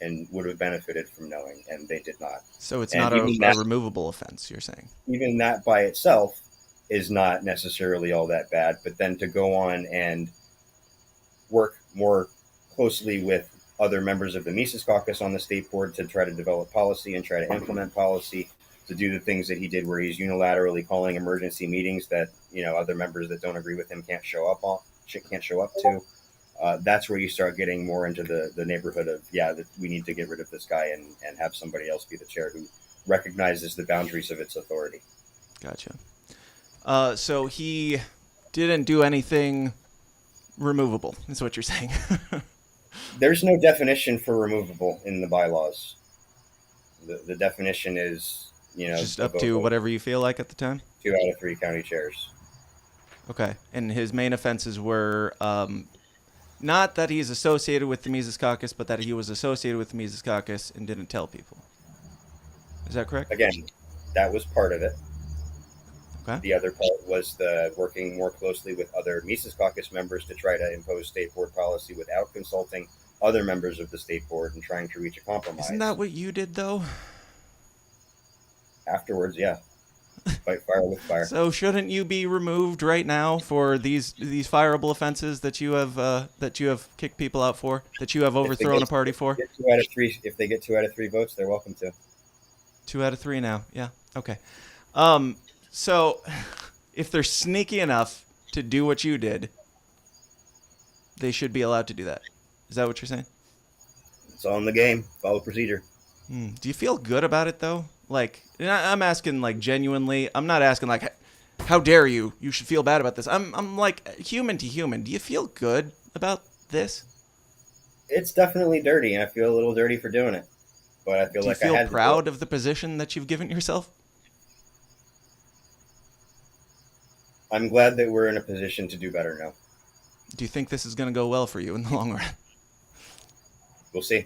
and would have benefited from knowing, and they did not. So it's not a removable offense, you're saying? Even that by itself is not necessarily all that bad, but then to go on and work more closely with other members of the Mises Caucus on the state board to try to develop policy and try to implement policy, to do the things that he did where he's unilaterally calling emergency meetings that, other members that don't agree with him can't show up to. That's where you start getting more into the neighborhood of, that we need to get rid of this guy and have somebody else be the chair who recognizes the boundaries of its authority. Gotcha. So he didn't do anything removable, is what you're saying. There's no definition for removable in the bylaws. The definition is, just up to whatever you feel like at the time? 2 out of 3 county chairs. Okay. And his main offenses were not that he's associated with the Mises Caucus, but that he was associated with the Mises Caucus and didn't tell people. Is that correct? Again, that was part of it. Okay. The other part was the working more closely with other Mises Caucus members to try to impose state board policy without consulting other members of the state board and trying to reach a compromise. Isn't that what you did, though? Afterwards, yeah. Fight fire with fire. So shouldn't you be removed right now for these fireable offenses that you have kicked people out for, that you have overthrown a party for? If they get 2 out of 3 votes, they're welcome to. 2 out of 3 now. Yeah. Okay. So if they're sneaky enough to do what you did, they should be allowed to do that. Is that what you're saying? It's all in the game. Follow procedure. Do you feel good about it though? Like, and I'm asking like genuinely. I'm not asking like, how dare you? You should feel bad about this. I'm like human to human. Do you feel good about this? It's definitely dirty, and I feel a little dirty for doing it. But I feel like I had to do it. Do you feel proud of the position that you've given yourself? I'm glad that we're in a position to do better now. Do you think this is going to go well for you in the long run? We'll see.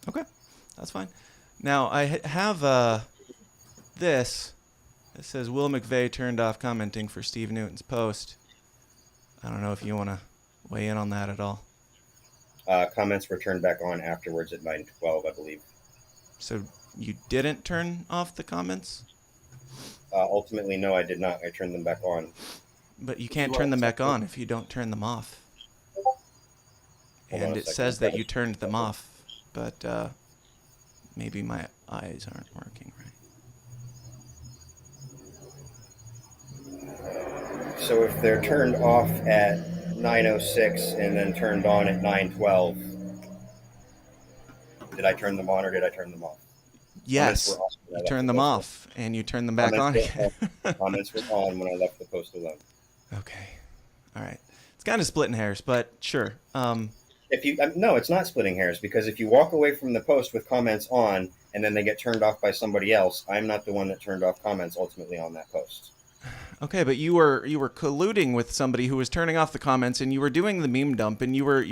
Okay, that's fine. Now, I have this. It says, Will McVay turned off commenting for Steve Newton's post. I don't know if you want to weigh in on that at all. Comments were turned back on afterwards at 9:12, I believe. So you didn't turn off the comments? Ultimately, no, I did not. I turned them back on. But you can't turn them back on if you don't turn them off. And it says that you turned them off, but maybe my eyes aren't working right. So if they're turned off at 9:06 and then turned on at 9:12, did I turn them on or did I turn them off? Yes, you turned them off and you turned them back on again. Comments were on when I left the post alone. Okay, all right. It's kind of splitting hairs, but sure. If you no, it's not splitting hairs, because if you walk away from the post with comments on and then they get turned off by somebody else, I'm not the one that turned off comments ultimately on that post. Okay, but you were colluding with somebody who was turning off the comments, and you were doing the meme dump, and you were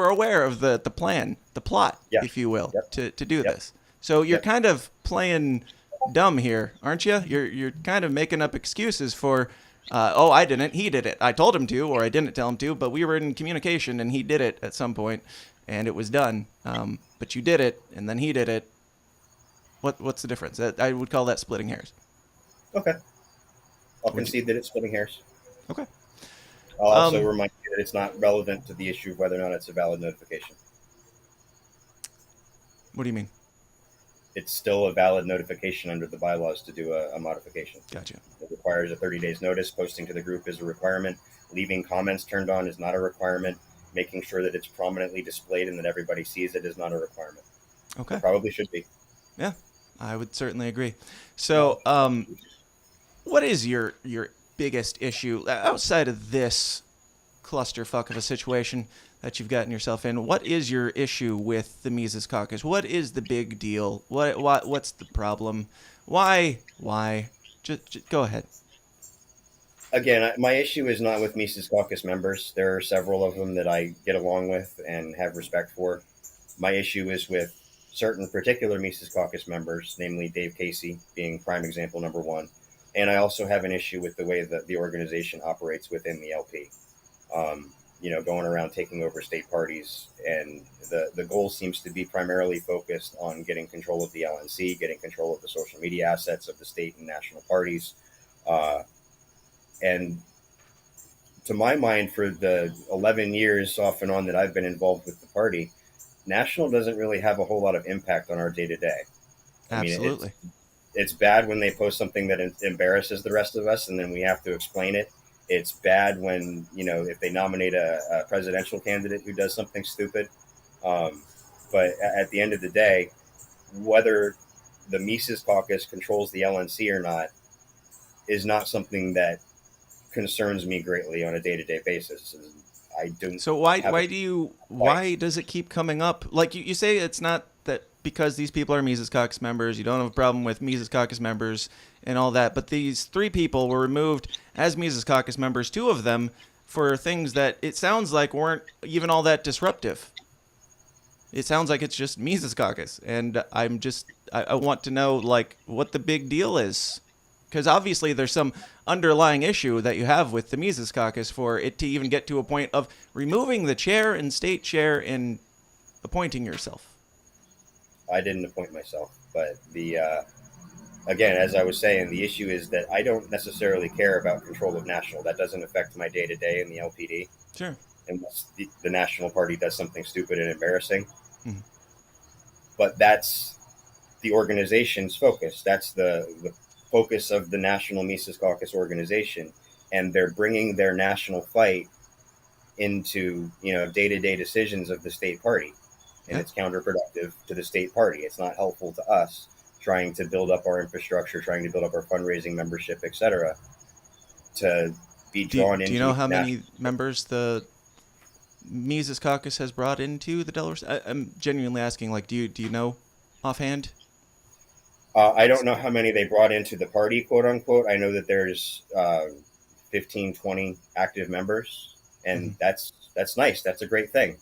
aware of the plan, the plot, if you will, to do this. So you're kind of playing dumb here, aren't you? You're kind of making up excuses for, oh, I didn't, he did it. I told him to, or I didn't tell him to, but we were in communication, and he did it at some point, and it was done. But you did it, and then he did it. What's the difference? I would call that splitting hairs. Okay. I'll concede that it's splitting hairs. Okay. I'll also remind you that it's not relevant to the issue of whether or not it's a valid notification. What do you mean? It's still a valid notification under the bylaws to do a modification. Gotcha. It requires a 30 days notice. Posting to the group is a requirement. Leaving comments turned on is not a requirement. Making sure that it's prominently displayed and that everybody sees it is not a requirement. Okay. It probably should be. Yeah, I would certainly agree. So, what is your biggest issue outside of this clusterfuck of a situation that you've gotten yourself in? What is your issue with the Mises Caucus? What is the big deal? What's the problem? Why? Just go ahead. Again, my issue is not with Mises Caucus members. There are several of them that I get along with and have respect for. My issue is with certain particular Mises Caucus members, namely Dave Casey being prime example number one. And I also have an issue with the way that the organization operates within the LP. Going around taking over state parties, and the goal seems to be primarily focused on getting control of the LNC, getting control of the social media assets of the state and national parties. And to my mind, for the 11 years off and on that I've been involved with the party, national doesn't really have a whole lot of impact on our day-to-day. Absolutely. It's bad when they post something that embarrasses the rest of us and then we have to explain it. It's bad when, if they nominate a presidential candidate who does something stupid. But at the end of the day, whether the Mises Caucus controls the LNC or not is not something that concerns me greatly on a day-to-day basis. I don't. So why does it keep coming up? Like you say, it's not that because these people are Mises Caucus members, you don't have a problem with Mises Caucus members and all that, but these 3 people were removed as Mises Caucus members, 2 of them, for things that it sounds like weren't even all that disruptive. It sounds like it's just Mises Caucus, and I want to know, like, what the big deal is. Because obviously there's some underlying issue that you have with the Mises Caucus for it to even get to a point of removing the chair and state chair and appointing yourself. I didn't appoint myself, but the again, as I was saying, the issue is that I don't necessarily care about control of national. That doesn't affect my day-to-day in the LPD. Sure. Unless the National Party does something stupid and embarrassing. Mhm. But that's the organization's focus. That's the focus of the National Mises Caucus organization. And they're bringing their national fight into, day-to-day decisions of the state party. And it's counterproductive to the state party. It's not helpful to us trying to build up our infrastructure, trying to build up our fundraising membership, etc. to be drawn into. Do you know how many members the Mises Caucus has brought into the Delaware? I'm genuinely asking, like, do you know offhand? I don't know how many they brought into the party, quote unquote. I know that there's 15, 20 active members, and that's nice. That's a great thing.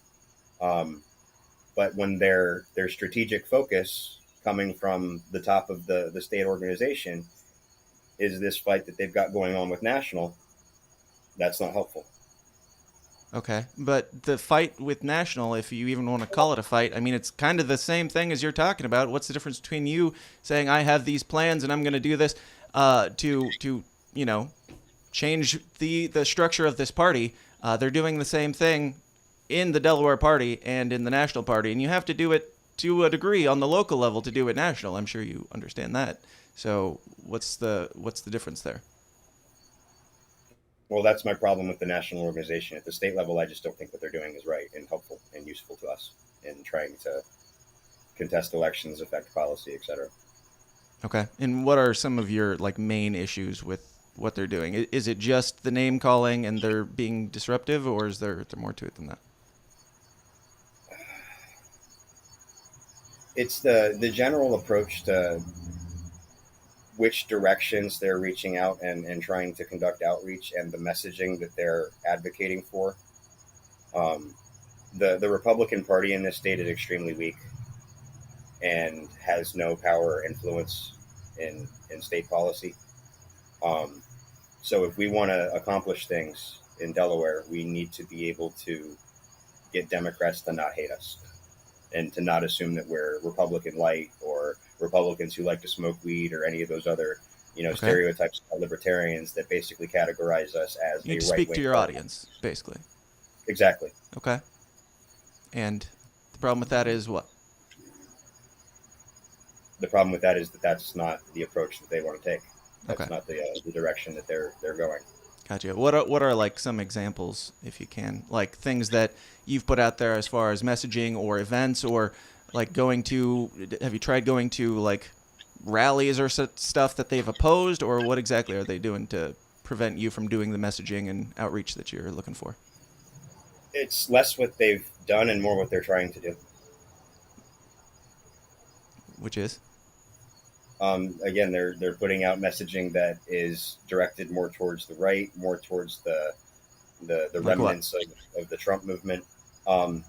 But when their strategic focus coming from the top of the state organization is this fight that they've got going on with national, that's not helpful. Okay, but the fight with national, if you even want to call it a fight, I mean, it's kind of the same thing as you're talking about. What's the difference between you saying I have these plans and I'm going to do this to change the structure of this party? They're doing the same thing in the Delaware Party and in the National Party, and you have to do it to a degree on the local level to do it national. I'm sure you understand that. So what's the difference there? Well, that's my problem with the national organization. At the state level, I just don't think what they're doing is right and helpful and useful to us in trying to contest elections, affect policy, etc. Okay. And what are some of your main issues with what they're doing? Is it just the name calling and they're being disruptive, or is there more to it than that? It's the general approach to which directions they're reaching out and trying to conduct outreach, and the messaging that they're advocating for. The Republican Party in this state is extremely weak and has no power or influence in state policy. So if we want to accomplish things in Delaware, we need to be able to get Democrats to not hate us and to not assume that we're Republican light or Republicans who like to smoke weed or any of those other, stereotypes of libertarians that basically categorize us as you need to right-wing speak to your party. audience, basically. Exactly. Okay. And the problem with that is what? The problem with that is that that's not the approach that they want to take. That's Okay. not the direction that they're going. Gotcha. What are some examples, if you can, things that you've put out there as far as messaging or events, or have you tried going to rallies or stuff that they've opposed, or what exactly are they doing to prevent you from doing the messaging and outreach that you're looking for? It's less what they've done and more what they're trying to do. Which is? Again, they're putting out messaging that is directed more towards the right, more towards the remnants of the Trump movement. A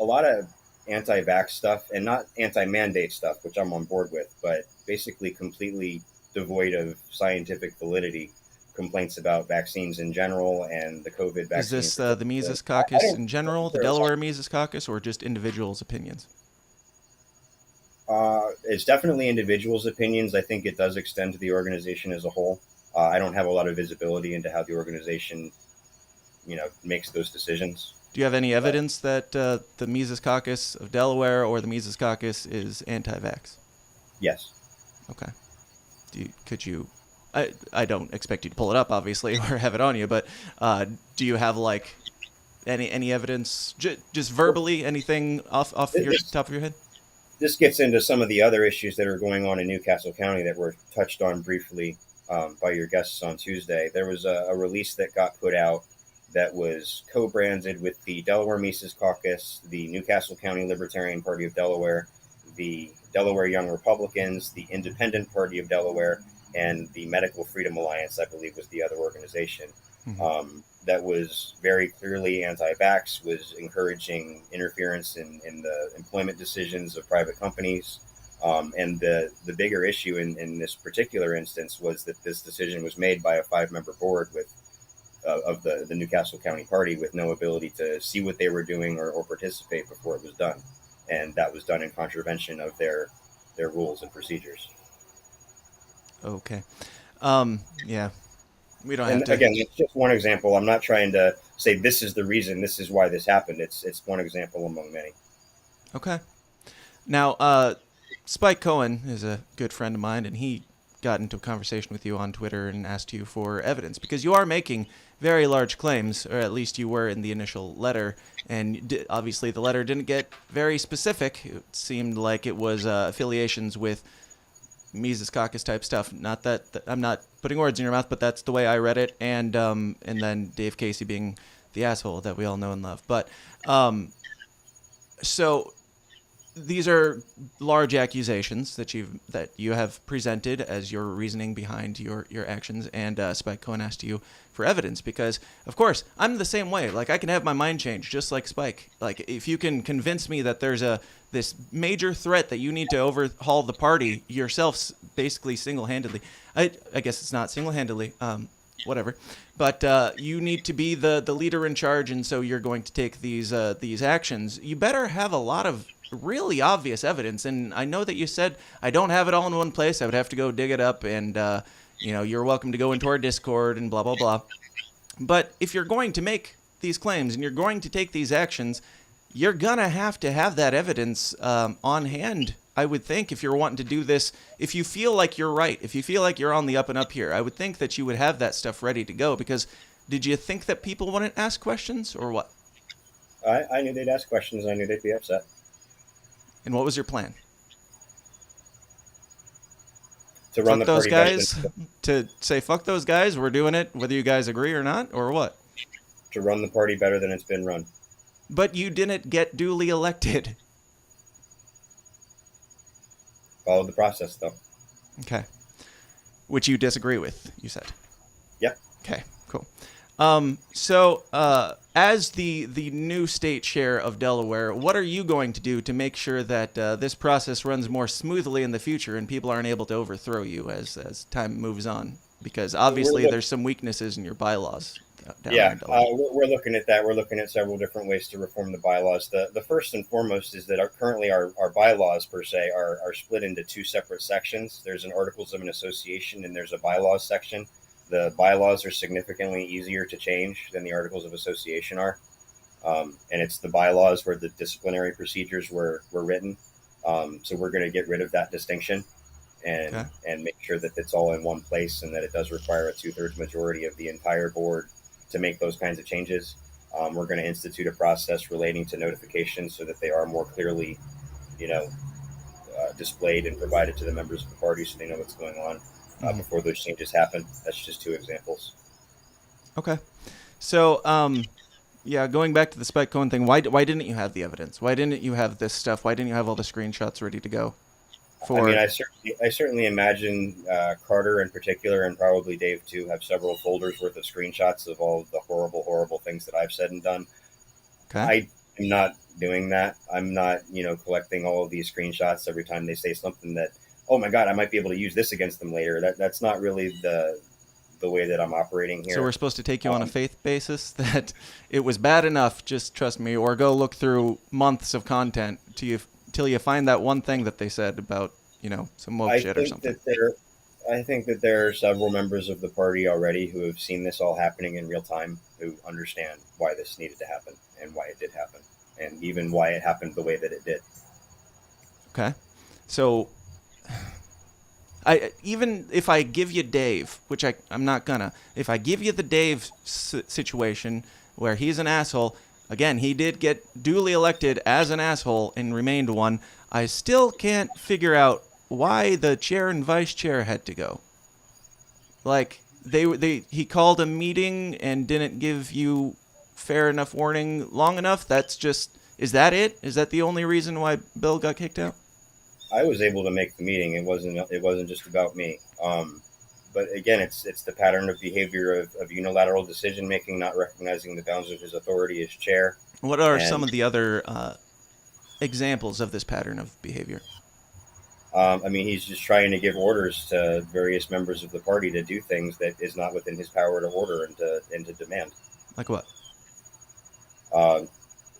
lot of anti-vax stuff, and not anti-mandate stuff, which I'm on board with, but basically completely devoid of scientific validity complaints about vaccines in general and the COVID vaccine. Is this the Mises Caucus in general, the Delaware Mises Caucus, or just individuals' opinions? It's definitely individuals' opinions. I think it does extend to the organization as a whole. I don't have a lot of visibility into how the organization, makes those decisions. Do you have any evidence that the Mises Caucus of Delaware or the Mises Caucus is anti-vax? Yes. Okay. Could you? I don't expect you to pull it up, obviously, or have it on you, but do you have any evidence, just verbally, anything off your top of your head? This gets into some of the other issues that are going on in Newcastle County that were touched on briefly by your guests on Tuesday. There was a release that got put out that was co-branded with the Delaware Mises Caucus, the Newcastle County Libertarian Party of Delaware, the Delaware Young Republicans, the Independent Party of Delaware, and the Medical Freedom Alliance, I believe, was the other organization. Mm-hmm. That was very clearly anti-vax, was encouraging interference in the employment decisions of private companies. And the bigger issue in this particular instance was that this decision was made by a 5-member board of the Newcastle County Party with no ability to see what they were doing or participate before it was done. And that was done in contravention of their rules and procedures. Okay. Yeah. We don't And have to. again, it's just one example. I'm not trying to say this is the reason, this is why this happened. It's one example among many. Okay. Now, Spike Cohen is a good friend of mine, and he got into a conversation with you on Twitter and asked you for evidence because you are making very large claims, or at least you were in the initial letter, and obviously the letter didn't get very specific. It seemed like it was affiliations with Mises Caucus type stuff. Not that I'm not putting words in your mouth, but that's the way I read it. And then Dave Casey being the asshole that we all know and love. But so these are large accusations that you have presented as your reasoning behind your actions. And Spike Cohen asked you for evidence because, of course, I'm the same way. Like, I can have my mind changed just like Spike. Like, if you can convince me that there's this major threat that you need to overhaul the party yourself, basically single-handedly. I guess it's not single-handedly, whatever. But you need to be the leader in charge, and so you're going to take these actions. You better have a lot of really obvious evidence. And I know that you said I don't have it all in one place. I would have to go dig it up, and you're welcome to go into our Discord and blah blah blah. But if you're going to make these claims and you're going to take these actions, you're gonna have to have that evidence on hand, I would think, if you're wanting to do this. If you feel like you're right, if you feel like you're on the up and up here, I would think that you would have that stuff ready to go. Because did you think that people wouldn't ask questions, or what? I knew they'd ask questions. I knew they'd be upset. And what was your plan? To run fuck the those party guys? To say, fuck those guys, we're doing it, whether you guys agree or not, or what? To run the party better than it's been run. But you didn't get duly elected. Followed the process, though. Okay. Which you disagree with, you said. Yep. Okay, cool. So, as the new state chair of Delaware, what are you going to do to make sure that this process runs more smoothly in the future and people aren't able to overthrow you as time moves on? Because obviously there's some weaknesses in your bylaws. Yeah, we're looking at that. We're looking at several different ways to reform the bylaws. The first and foremost is that currently our bylaws, per se, are split into two separate sections. There's an Articles of an Association and there's a bylaws section. The bylaws are significantly easier to change than the Articles of Association are. And it's the bylaws where the disciplinary procedures were written. So we're going to get rid of that distinction and make sure that it's all in one place and that it does require a 2/3 majority of the entire board to make those kinds of changes. We're going to institute a process relating to notifications so that they are more clearly, displayed and provided to the members of the party so they know what's going on before those changes happen. That's just two examples. Okay. So, going back to the Spike Cohen thing, why didn't you have the evidence? Why didn't you have this stuff? Why didn't you have all the screenshots ready to go? I certainly imagine Carter in particular, and probably Dave too, have several folders worth of screenshots of all of the horrible things that I've said and done. Okay. I am not doing that. I'm not, collecting all of these screenshots every time they say something that, oh my God, I might be able to use this against them later. That's not really the way that I'm operating here. So we're supposed to take you on a faith basis that it was bad enough, just trust me, or go look through months of content till you find that one thing that they said about, some woke shit or something. I think that there are several members of the party already who have seen this all happening in real time, who understand why this needed to happen and why it did happen, and even why it happened the way that it did. Okay. So, even if I give you Dave, which I'm not gonna, if I give you the Dave situation where he's an asshole, again, he did get duly elected as an asshole and remained one, I still can't figure out why the chair and vice chair had to go. Like, he called a meeting and didn't give you fair enough warning long enough? Is that it? Is that the only reason why Bill got kicked out? I was able to make the meeting. It wasn't just about me. But again, it's the pattern of behavior of unilateral decision making, not recognizing the bounds of his authority as chair. What are some of the other examples of this pattern of behavior? He's just trying to give orders to various members of the party to do things that is not within his power to order and to demand. Like what?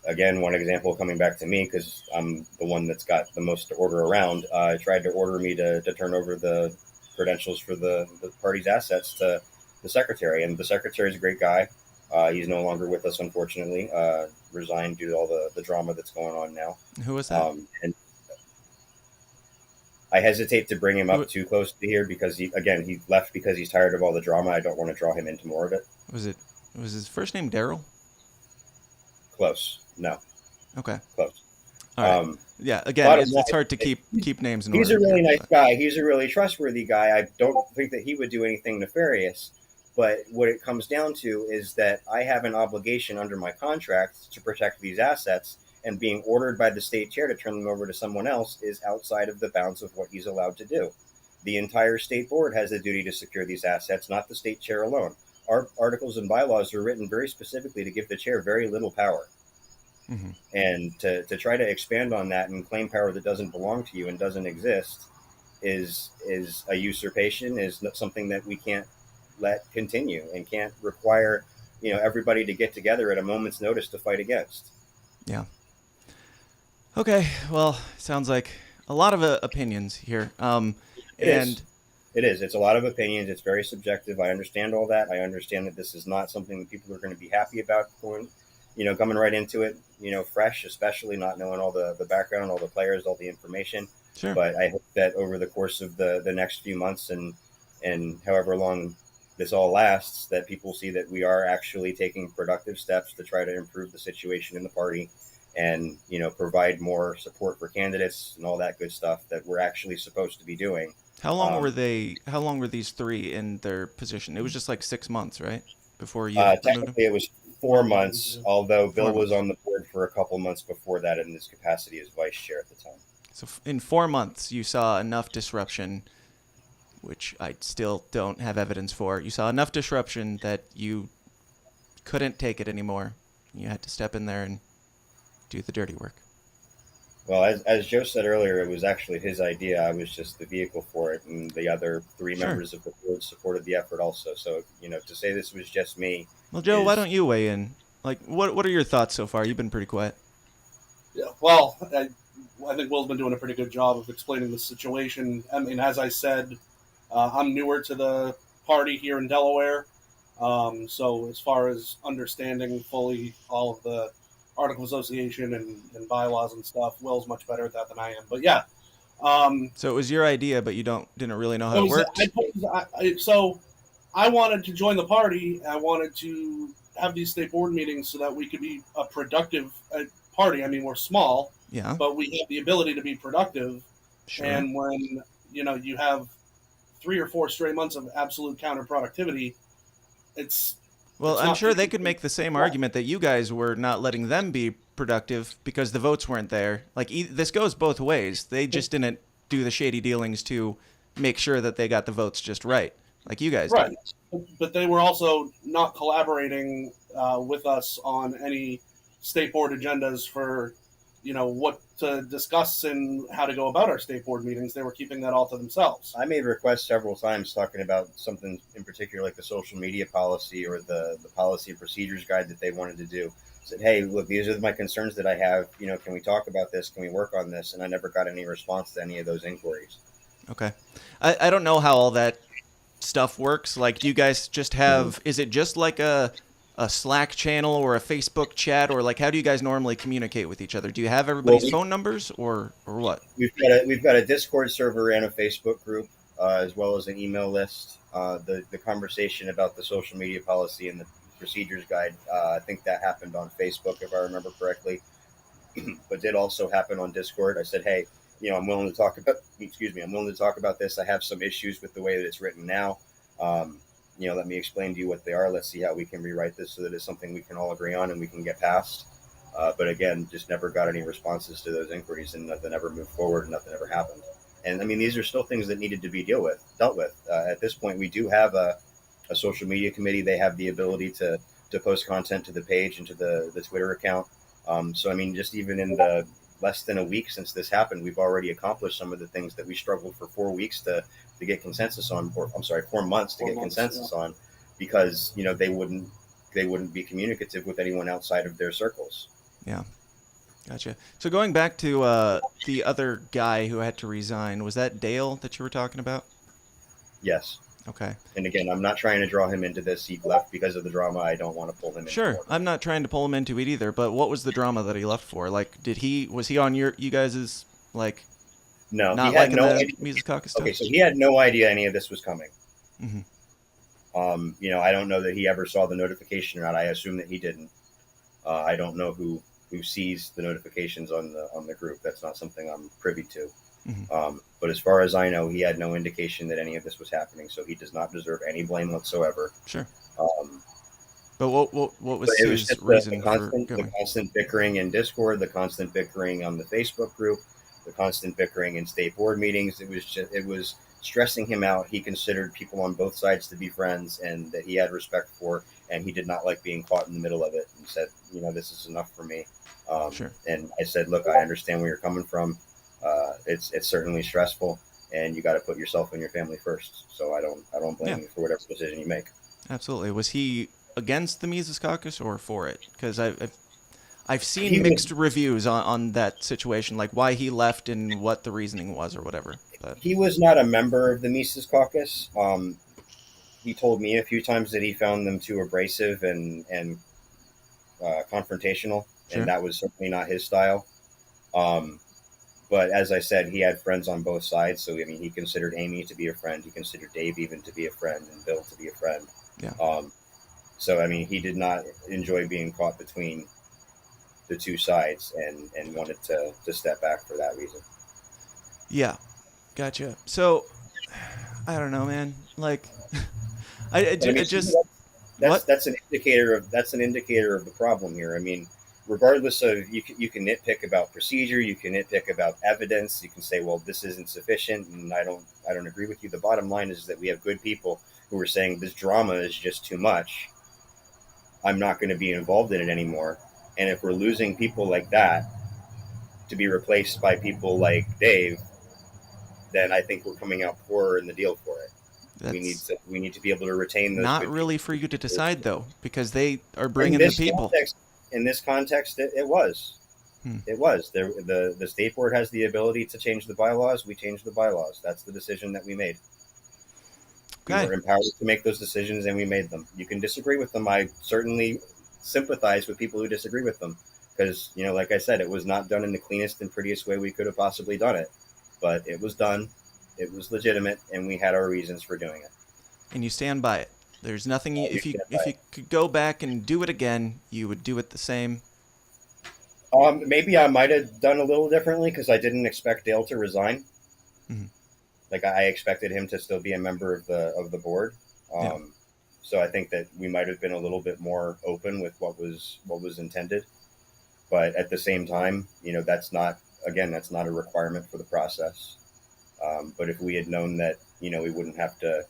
Again, one example coming back to me, because I'm the one that's got the most to order around. Tried to order me to turn over the credentials for the party's assets to the secretary. And the secretary is a great guy. He's no longer with us, unfortunately. Resigned due to all the drama that's going on now. Who was that? And I hesitate to bring him up too close to here because he left because he's tired of all the drama. I don't want to draw him into more of it. Was his first name Daryl? Close. No. Okay. Close. All right. Yeah. Again, it's hard to keep names in order. He's a really nice guy. He's a really trustworthy guy. I don't think that he would do anything nefarious. But what it comes down to is that I have an obligation under my contract to protect these assets, and being ordered by the state chair to turn them over to someone else is outside of the bounds of what he's allowed to do. The entire state board has a duty to secure these assets, not the state chair alone. Our articles and bylaws are written very specifically to give the chair very little power. Mm-hmm. And to try to expand on that and claim power that doesn't belong to you and doesn't exist is a usurpation, is something that we can't let continue and can't require everybody to get together at a moment's notice to fight against. Yeah. Okay. Well, sounds like a lot of opinions here. It is. It's a lot of opinions. It's very subjective. I understand all that. I understand that this is not something that people are going to be happy about coming right into it, fresh, especially not knowing all the background, all the players, all the information. Sure. But I hope that over the course of the next few months and however long this all lasts, that people see that we are actually taking productive steps to try to improve the situation in the party and, provide more support for candidates and all that good stuff that we're actually supposed to be doing. How long were these three in their position? It was just like 6 months, right? Before you technically it was 4 months, although Bill was on the board for a couple months before that in his capacity as vice chair at the time. So in 4 months, you saw enough disruption, which I still don't have evidence for. You saw enough disruption that you couldn't take it anymore. You had to step in there and do the dirty work. Well, as Joe said earlier, it was actually his idea. I was just the vehicle for it, and the other three members of the board supported the effort also. So, to say this was just me. Well, Joe, why don't you weigh in? Like, what are your thoughts so far? You've been pretty quiet. Yeah, well, I think Will's been doing a pretty good job of explaining the situation. I mean, as I said, I'm newer to the party here in Delaware. So as far as understanding fully all of the Article of Association and bylaws and stuff, Will's much better at that than I am. But yeah. So it was your idea, but you didn't really know how it worked? So I wanted to join the party. I wanted to have these state board meetings so that we could be a productive party. I mean, we're small, but we have the ability to be productive. Sure. And when, you have 3 or 4 straight months of absolute counterproductivity, I'm sure they could make the same argument that you guys were not letting them be productive because the votes weren't there. Like, this goes both ways. They just didn't do the shady dealings to make sure that they got the votes just right, like you guys did. But they were also not collaborating with us on any state board agendas for, what to discuss and how to go about our state board meetings. They were keeping that all to themselves. I made requests several times talking about something in particular, like the social media policy or the policy and procedures guide that they wanted to do. I said, hey, look, these are my concerns that I have. Can we talk about this? Can we work on this? And I never got any response to any of those inquiries. Okay. I don't know how all that stuff works. Like, do you guys just have, is it just like a Slack channel or a Facebook chat, or like how do you guys normally communicate with each other? Do you have everybody's phone numbers or what? We've got a Discord server and a Facebook group, as well as an email list. The conversation about the social media policy and the procedures guide, I think that happened on Facebook, if I remember correctly, but did also happen on Discord. I said, hey, I'm willing to talk about this. I have some issues with the way that it's written now. Let me explain to you what they are. Let's see how we can rewrite this so that it's something we can all agree on and we can get past. But again, just never got any responses to those inquiries, and nothing ever moved forward and nothing ever happened. And I mean, these are still things that needed to be dealt with. At this point, we do have a social media committee. They have the ability to post content to the page and to the Twitter account. So, I mean, just even in the less than a week since this happened, we've already accomplished some of the things that we struggled for 4 weeks to get consensus on, 4 months to get consensus on, because they wouldn't be communicative with anyone outside of their circles. Yeah, gotcha. So going back to the other guy who had to resign, was that Dale that you were talking about? Yes. Okay. And again, I'm not trying to draw him into this. He left because of the drama. I don't want to pull him into Sure, it. I'm not trying to pull him into it either. But what was the drama that he left for? Like, was he on you guys's like? No, not he had liking no the idea. Mises Caucus stuff? Okay, so he had no idea any of this was coming. Mm-hmm. You know, I don't know that he ever saw the notification or not. I assume that he didn't. I don't know who sees the notifications on the group. That's not something I'm privy to. Mm-hmm. But as far as I know, he had no indication that any of this was happening, so he does not deserve any blame whatsoever. Sure. But what was his just reason the for going? The constant bickering in Discord, the constant bickering on the Facebook group, the constant bickering in state board meetings. It was stressing him out. He considered people on both sides to be friends and that he had respect for, and he did not like being caught in the middle of it, and said, you know, this is enough for me. Sure. And I said, look, I understand where you're coming from. It's certainly stressful, and you got to put yourself and your family first. So I don't blame you for whatever decision you make. Absolutely. Was he against the Mises Caucus or for it? Because I've seen mixed reviews on that situation, like why he left and what the reasoning was or whatever. But he was not a member of the Mises Caucus. He told me a few times that he found them too abrasive and confrontational, Sure. and that was certainly not his style. But as I said, he had friends on both sides. So, I mean, he considered Amy to be a friend. He considered Dave even to be a friend, and Bill to be a friend. Yeah. So, I mean, he did not enjoy being caught between the two sides and wanted to step back for that reason. Yeah. Gotcha. So, I don't know, man. Like, that's an indicator of the problem here. I mean, regardless of you can nitpick about procedure, you can nitpick about evidence, you can say, well, this isn't sufficient, and I don't agree with you. The bottom line is that we have good people who are saying this drama is just too much. I'm not going to be involved in it anymore. And if we're losing people like that to be replaced by people like Dave, then I think we're coming out poorer in the deal for it. We need to be able to retain those. Not really for you to decide though, because they are bringing the people. In this context, it was. It was. The state board has the ability to change the bylaws. We changed the bylaws. That's the decision that we made. Okay. We were empowered to make those decisions, and we made them. You can disagree with them. I certainly sympathize with people who disagree with them because, you know, like I said, it was not done in the cleanest and prettiest way we could have possibly done it. But it was done. It was legitimate, and we had our reasons for doing it. And you stand by it. There's nothing. If you could go back and do it again, you would do it the same. Maybe I might have done a little differently because I didn't expect Dale to resign. Mm-hmm. Like I expected him to still be a member of the board. So I think that we might have been a little bit more open with what was intended. But at the same time, you know, that's not a requirement for the process. But if we had known that, you know, we wouldn't have to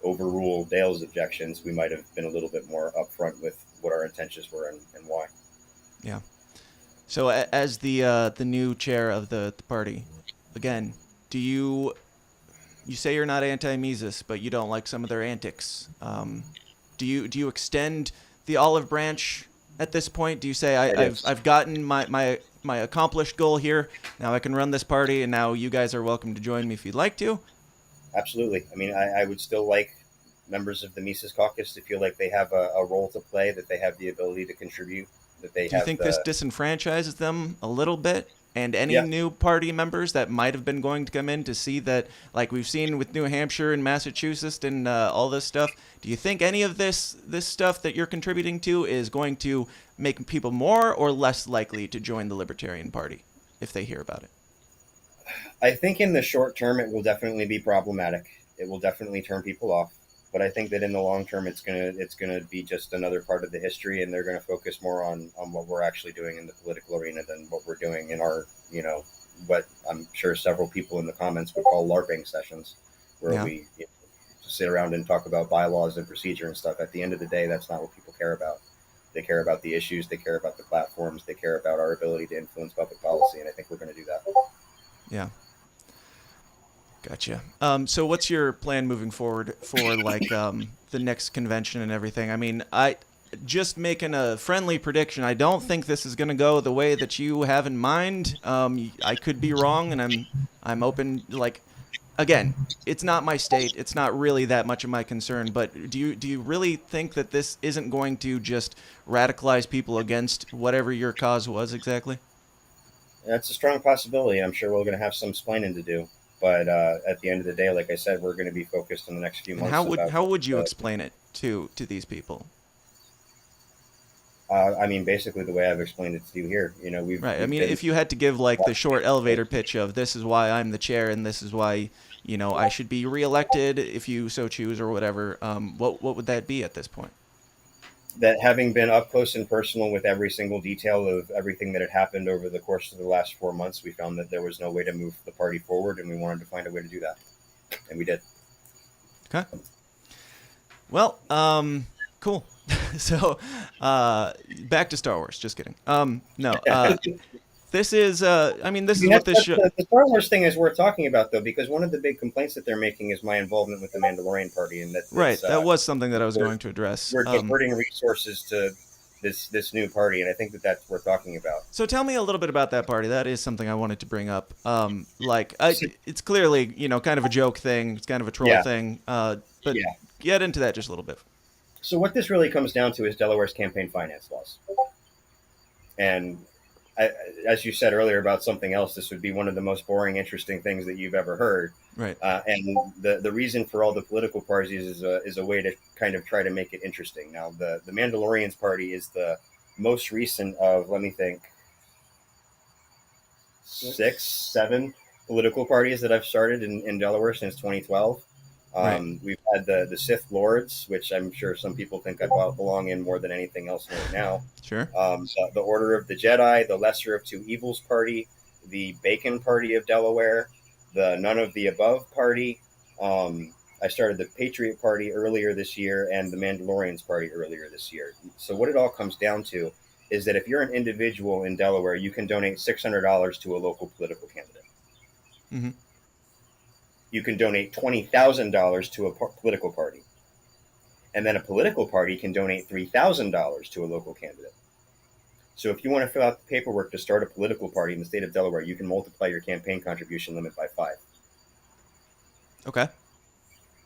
overrule Dale's objections, we might have been a little bit more upfront with what our intentions were and why. Yeah. So as the new chair of the party, again, do you say you're not anti-Mises, but you don't like some of their antics? Do you extend the olive branch at this point? Do you say I've gotten my accomplished goal here, now I can run this party, and now you guys are welcome to join me if you'd like to? Absolutely. I mean, I would still like members of the Mises Caucus to feel like they have a role to play, that they have the ability to contribute, that they Do you think this disenfranchises them a little bit? And any new party members that might have been going to come in to see that, like we've seen with New Hampshire and Massachusetts and all this stuff, do you think any of this stuff that you're contributing to is going to make people more or less likely to join the Libertarian Party if they hear about it? I think in the short term, it will definitely be problematic. It will definitely turn people off. But I think that in the long term, it's gonna be just another part of the history, and they're gonna focus more on what we're actually doing in the political arena than what we're doing in our, you know, what I'm sure several people in the comments would call LARPing sessions, where we sit around and talk about bylaws and procedure and stuff. At the end of the day, that's not what people care about. They care about the issues, they care about the platforms, they care about our ability to influence public policy, and I think we're going to do that. Yeah. Gotcha. So what's your plan moving forward for like the next convention and everything? I mean, I just making a friendly prediction. I don't think this is going to go the way that you have in mind. I could be wrong, and I'm open. Like, again, it's not my state. It's not really that much of my concern. But do you really think that this isn't going to just radicalize people against whatever your cause was exactly? That's a strong possibility. I'm sure we're going to have some explaining to do. But at the end of the day, like I said, we're going to be focused on the next few months. How would you explain it to these people? I mean, basically the way I've explained it to you here. You know, we've I mean, if you had to give like the short elevator pitch of this is why I'm the chair and this is why, you know, I should be reelected if you so choose or whatever, what would that be at this point? That having been up close and personal with every single detail of everything that had happened over the course of the last 4 months, we found that there was no way to move the party forward, and we wanted to find a way to do that, and we did. Okay. Well, cool. So, back to Star Wars. Just kidding. No. This is, I mean, this is what this show. The Star Wars thing is worth talking about, though, because one of the big complaints that they're making is my involvement with the Mandalorian Party, and that was something that I was going to address. We're diverting resources to this new party, and I think that that's worth talking about. So tell me a little bit about that party. That is something I wanted to bring up. It's clearly, you know, kind of a joke thing. It's kind of a troll thing. But get into that just a little bit. So what this really comes down to is Delaware's campaign finance laws. And as you said earlier about something else, this would be one of the most boring, interesting things that you've ever heard. Right. And the reason for all the political parties is a way to kind of try to make it interesting. Now, the Mandalorians Party is the most recent of, let me think, 6, 7 political parties that I've started in Delaware since 2012. We've had the Sith Lords, which I'm sure some people think I belong in more than anything else right now. Sure. The Order of the Jedi, the Lesser of Two Evils Party, the Bacon Party of Delaware, the None of the Above Party. I started the Patriot Party earlier this year and the Mandalorians Party earlier this year. So what it all comes down to is that if you're an individual in Delaware, you can donate $600 to a local political candidate. Mm-hmm. You can donate $20,000 to a political party. And then a political party can donate $3,000 to a local candidate. So if you want to fill out the paperwork to start a political party in the state of Delaware, you can multiply your campaign contribution limit by 5. Okay.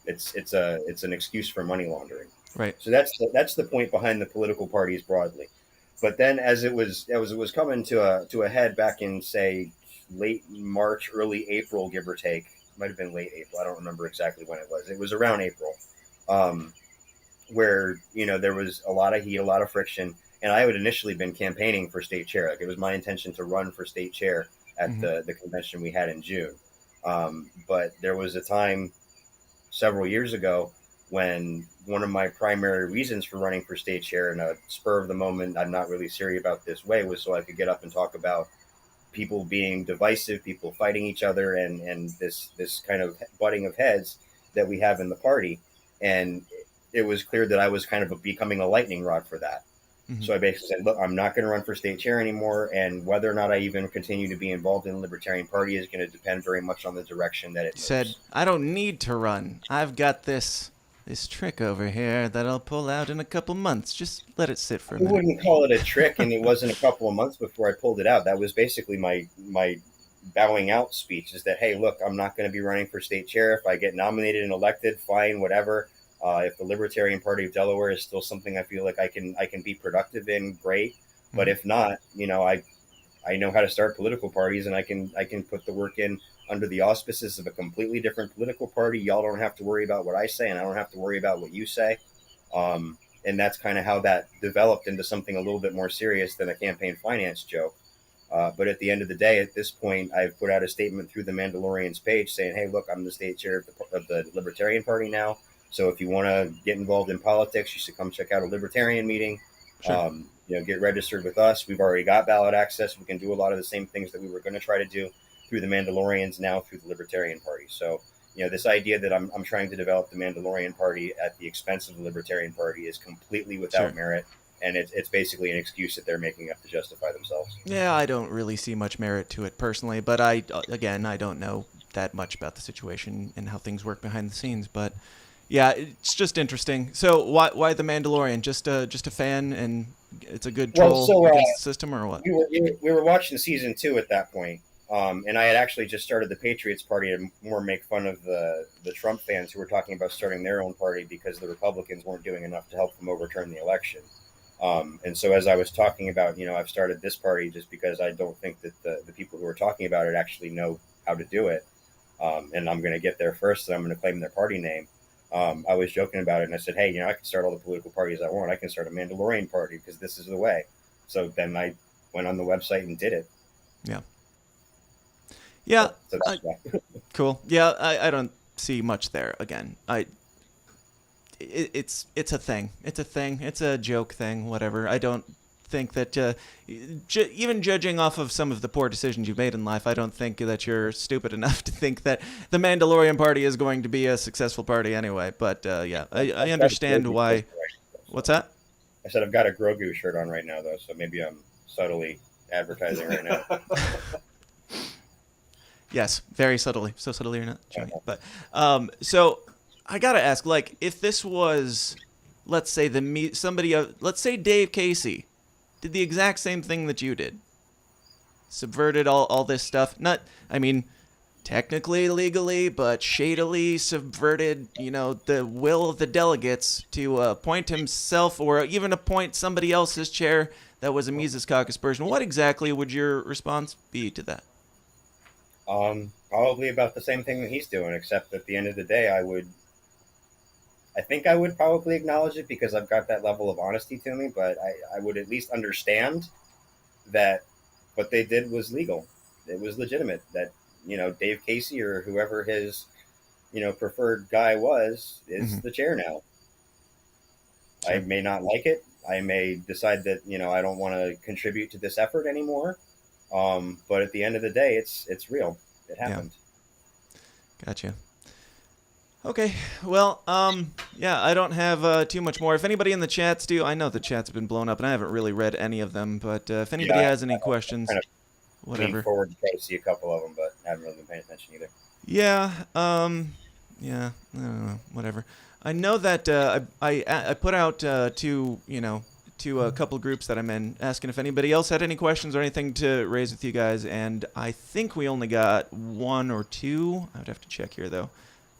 It's an excuse for money laundering. Right. So that's the point behind the political parties broadly. But then as it was coming to a head back in, say, late March, early April, give or take, might have been late April. I don't remember exactly when it was. It was around April, where, you know, there was a lot of heat, a lot of friction. And I had initially been campaigning for state chair. Like, it was my intention to run for state chair at the convention we had in June. But there was a time several years ago when one of my primary reasons for running for state chair, in a spur of the moment, I'm not really serious about this way, was so I could get up and talk about people being divisive, people fighting each other, and this kind of butting of heads that we have in the party. And it was clear that I was kind of becoming a lightning rod for that. Mm-hmm. So I basically said, look, I'm not going to run for state chair anymore, and whether or not I even continue to be involved in the Libertarian Party is going to depend very much on the direction that it moves. Said, I don't need to run. I've got this trick over here that I'll pull out in a couple months. Just let it sit for a minute. I wouldn't call it a trick, and it wasn't a couple of months before I pulled it out. That was basically my bowing out speech, is that, hey, look, I'm not going to be running for state chair. If I get nominated and elected, fine, whatever. If the Libertarian Party of Delaware is still something I feel like I can be productive in, great. But if not, you know, I know how to start political parties, and I can put the work in under the auspices of a completely different political party. Y'all don't have to worry about what I say, and I don't have to worry about what you say. And that's kind of how that developed into something a little bit more serious than a campaign finance joke. But at the end of the day, at this point, I've put out a statement through the Mandalorians page saying, hey, look, I'm the state chair of the Libertarian Party now. So if you want to get involved in politics, you should come check out a Libertarian meeting. Sure. You know, get registered with us. We've already got ballot access. We can do a lot of the same things that we were going to try to do through the Mandalorians, now through the Libertarian Party. So, you know, this idea that I'm trying to develop the Mandalorian Party at the expense of the Libertarian Party is completely without merit. And it's basically an excuse that they're making up to justify themselves. Yeah, I don't really see much merit to it personally, but I don't know that much about the situation and how things work behind the scenes. But yeah, it's just interesting. So why the Mandalorian? Just a fan, and it's a good troll against the system, or what? We were watching season 2 at that point, And I had actually just started the Patriots Party to more make fun of the Trump fans who were talking about starting their own party because the Republicans weren't doing enough to help them overturn the election. And so as I was talking about, I've started this party just because I don't think that the people who are talking about it actually know how to do it. And I'm going to get there first, and I'm going to claim their party name. I was joking about it, and I said, hey, I can start all the political parties I want. I can start a Mandalorian party because this is the way. So then I went on the website and did it. Yeah. Yeah. So cool. Yeah, I don't see much there. Again, it's a thing. It's a thing. It's a joke thing. Whatever. I don't think that even judging off of some of the poor decisions you've made in life, I don't think that you're stupid enough to think that the Mandalorian Party is going to be a successful party anyway. But yeah, I understand why. What's that? I said I've got a Grogu shirt on right now, though, so maybe I'm subtly advertising right now. Yes, very subtly. So subtly you're not showing it. But so I gotta ask, like, if this was, let's say let's say Dave Casey did the exact same thing that you did, subverted all this stuff. Not, I mean, technically legally, but shadily subverted, the will of the delegates to appoint himself or even appoint somebody else as chair that was a Mises Caucus person. What exactly would your response be to that? Probably about the same thing that he's doing, except at the end of the day, I think I would probably acknowledge it because I've got that level of honesty to me, but I would at least understand that what they did was legal. It was legitimate, that, Dave Casey or whoever his, preferred guy is the chair now. Sure. I may not like it. I may decide that, I don't want to contribute to this effort anymore. But at the end of the day, it's real. It happened. Yeah. Gotcha. Okay. Well, yeah, I don't have too much more. If anybody in the chats do, I know the chats have been blown up, and I haven't really read any of them. But if anybody has any questions, kind of whatever. Lean forward to try to see a couple of them, but I haven't really been paying attention either. Yeah. Yeah. I don't know. Whatever. I know that I put out to a couple groups that I'm in, asking if anybody else had any questions or anything to raise with you guys, and I think we only got one or two. I would have to check here though,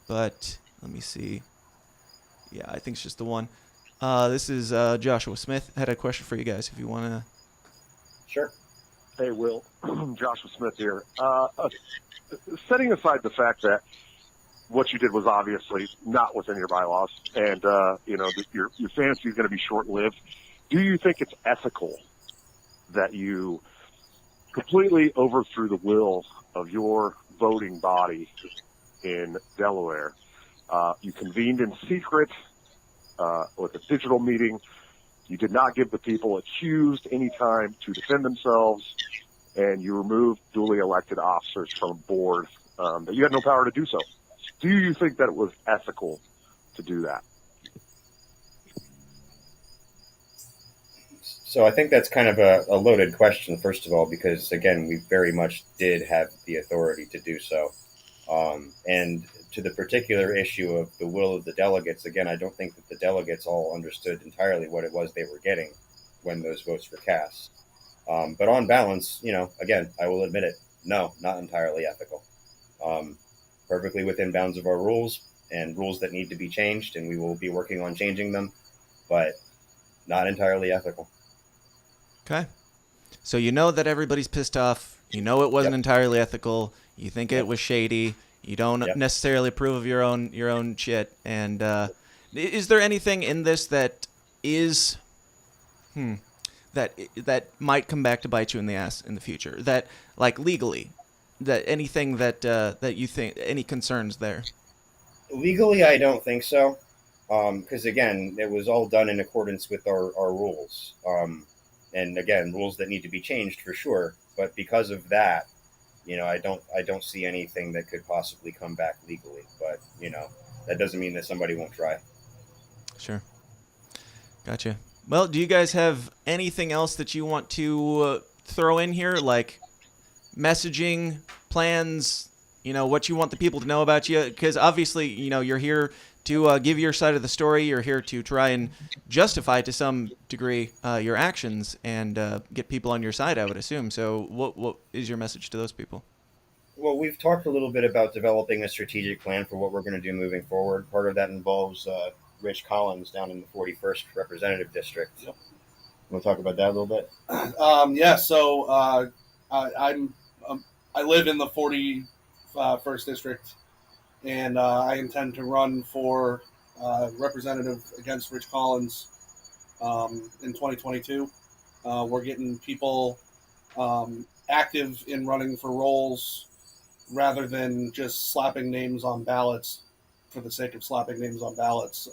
but let me see. Yeah, I think it's just the one. This is Joshua Smith. I had a question for you guys if you want to. Sure. Hey, Will. Joshua Smith here. Setting aside the fact that what you did was obviously not within your bylaws, and your fantasy is going to be short-lived. Do you think it's ethical that you completely overthrew the will of your voting body in Delaware? You convened in secret with a digital meeting. You did not give the people accused any time to defend themselves, and you removed duly elected officers from a board that you had no power to do so. Do you think that it was ethical to do that? So I think that's kind of a loaded question, first of all, because, again, we very much did have the authority to do so. And to the particular issue of the will of the delegates, again, I don't think that the delegates all understood entirely what it was they were getting when those votes were cast. But on balance, again, I will admit it, no, not entirely ethical. Perfectly within bounds of our rules and rules that need to be changed, and we will be working on changing them, but not entirely ethical. Okay. So you know that everybody's pissed off. You know it wasn't entirely ethical. You think it was shady. You don't necessarily approve of your own shit. And is there anything in this that is that might come back to bite you in the ass in the future? That, like, legally, that anything that that you think, any concerns there? Legally, I don't think so. Because, again, it was all done in accordance with our rules. And again, rules that need to be changed for sure. But because of that, I don't see anything that could possibly come back legally. But, that doesn't mean that somebody won't try. Sure. Gotcha. Well, do you guys have anything else that you want to throw in here? Like messaging, plans, what you want the people to know about you? Because obviously, you're here to give your side of the story. You're here to try and justify to some degree your actions and get people on your side, I would assume. So what is your message to those people? Well, we've talked a little bit about developing a strategic plan for what we're going to do moving forward. Part of that involves Rich Collins down in the 41st Representative District. Yep. Want to talk about that a little bit? Yeah. So I live in the 41st District, and I intend to run for representative against Rich Collins in 2022. We're getting people active in running for roles rather than just slapping names on ballots for the sake of slapping names on ballots.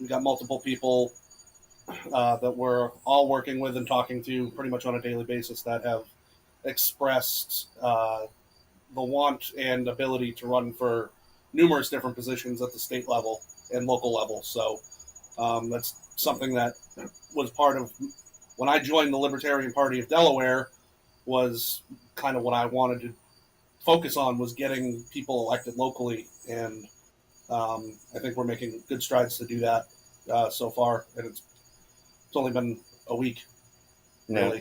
We've got multiple people that we're all working with and talking to pretty much on a daily basis that have expressed the want and ability to run for numerous different positions at the state level and local level. So that's something that was part of when I joined the Libertarian Party of Delaware, was kind of what I wanted to focus on, was getting people elected locally. And I think we're making good strides to do that so far. And it's only been a week. Now,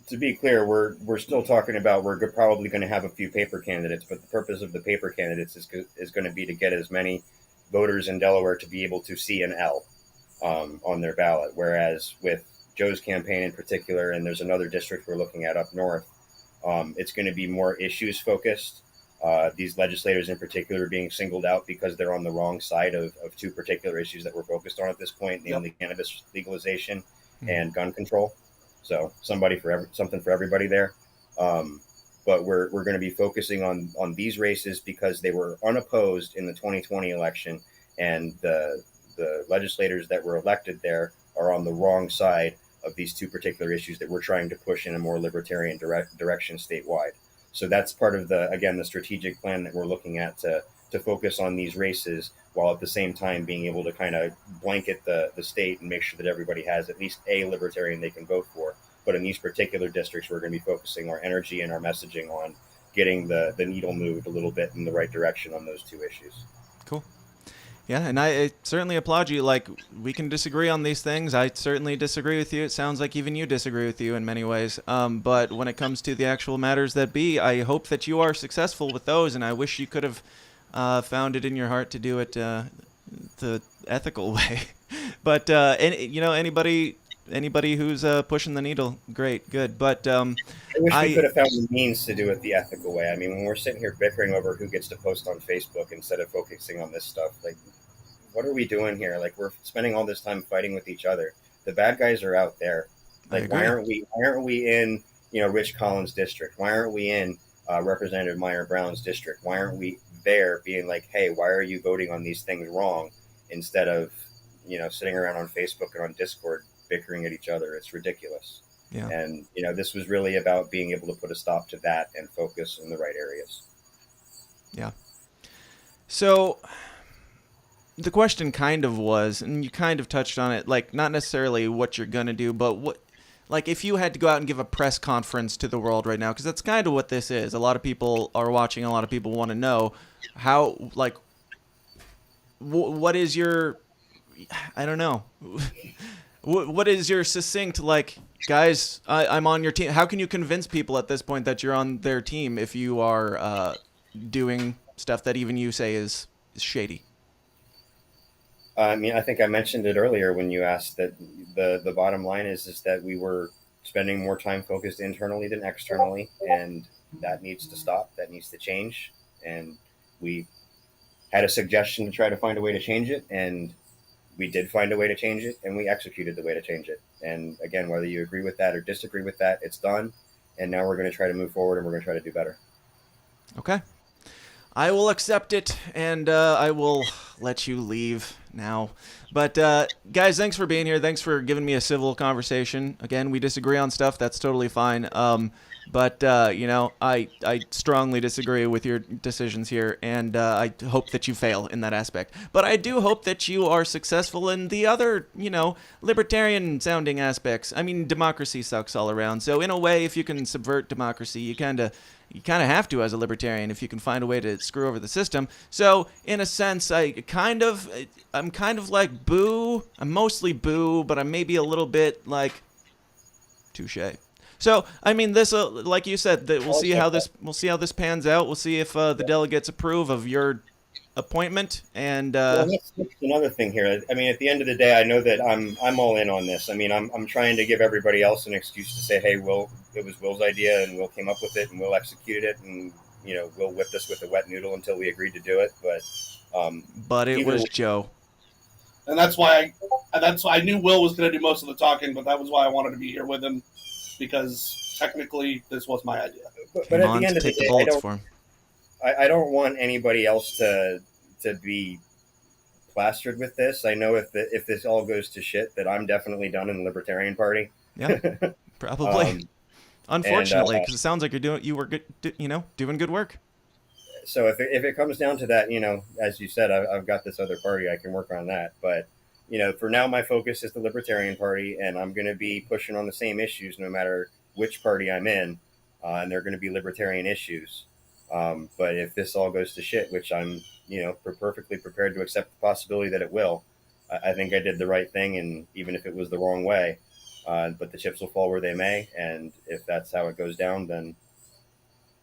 to be clear, we're still talking about we're probably going to have a few paper candidates, but the purpose of the paper candidates is going to be to get as many voters in Delaware to be able to see an L on their ballot. Whereas with Joe's campaign in particular, and there's another district we're looking at up north, it's going to be more issues focused. These legislators in particular are being singled out because they're on the wrong side of two particular issues that we're focused on at this point, namely cannabis legalization and gun control. So something for everybody there. But we're going to be focusing on these races because they were unopposed in the 2020 election, and the legislators that were elected there are on the wrong side of these two particular issues that we're trying to push in a more libertarian direction statewide. So that's part of the strategic plan that we're looking at to focus on these races, while at the same time being able to kind of blanket the state and make sure that everybody has at least a libertarian they can vote for. But in these particular districts, we're going to be focusing our energy and our messaging on getting the needle moved a little bit in the right direction on those two issues. Cool. Yeah, and I certainly applaud you. Like, we can disagree on these things. I certainly disagree with you. It sounds like even you disagree with you in many ways. But when it comes to the actual matters that be, I hope that you are successful with those, and I wish you could have found it in your heart to do it the ethical way. But anybody who's pushing the needle, great, good. But I wish we could have found the means to do it the ethical way. I mean, when we're sitting here bickering over who gets to post on Facebook instead of focusing on this stuff, like, what are we doing here? Like, we're spending all this time fighting with each other. The bad guys are out there. Like, why aren't we in Rich Collins' district? Why aren't we in Representative Meyer Brown's district? Why aren't we there being like, hey, why are you voting on these things wrong, instead of sitting around on Facebook and on Discord bickering at each other? It's ridiculous. Yeah. And this was really about being able to put a stop to that and focus in the right areas. Yeah. So the question kind of was, and you kind of touched on it, like, not necessarily what you're going to do, but like, if you had to go out and give a press conference to the world right now, because that's kind of what this is. A lot of people are watching. A lot of people want to know how, like, what is your, I don't know. What is your succinct, like, guys, I'm on your team? How can you convince people at this point that you're on their team if you are doing stuff that even you say is shady? I mean, I think I mentioned it earlier when you asked that the bottom line is that we were spending more time focused internally than externally, and that needs to stop. That needs to change. And we had a suggestion to try to find a way to change it, and we did find a way to change it, and we executed the way to change it. And again, whether you agree with that or disagree with that, it's done. And now we're going to try to move forward, and we're going to try to do better. Okay. I will accept it, and I will let you leave now. But guys, thanks for being here. Thanks for giving me a civil conversation. Again, we disagree on stuff. That's totally fine. But I strongly disagree with your decisions here, and I hope that you fail in that aspect. But I do hope that you are successful in the other, libertarian-sounding aspects. I mean, democracy sucks all around. So in a way, if you can subvert democracy, you kind of have to as a libertarian if you can find a way to screw over the system. So in a sense, I'm kind of like Boo. I'm mostly Boo, but I'm maybe a little bit like touche. So, I mean, this, like you said, that we'll see how this pans out. We'll see if the delegates approve of your appointment. And well, that's another thing here. I mean, at the end of the day, I know that I'm all in on this. I mean, I'm trying to give everybody else an excuse to say, hey, Will, it was Will's idea, and Will came up with it, and Will executed it, and Will whip this with a wet noodle until we agreed to do it. But it was Joe. And that's why I knew Will was going to do most of the talking, but that was why I wanted to be here with him, because technically this was my idea. But at the end of the day, I don't want anybody else to be plastered with this. I know if this all goes to shit, that I'm definitely done in the Libertarian Party. Yeah, probably. Unfortunately, because it sounds like you were good, doing good work. So if it comes down to that, as you said, I've got this other party, I can work on that. But, for now, my focus is the Libertarian Party, and I'm going to be pushing on the same issues no matter which party I'm in, and they're going to be libertarian issues. But if this all goes to shit, which I'm, perfectly prepared to accept the possibility that it will, I think I did the right thing, and even if it was the wrong way, but the chips will fall where they may, and if that's how it goes down, then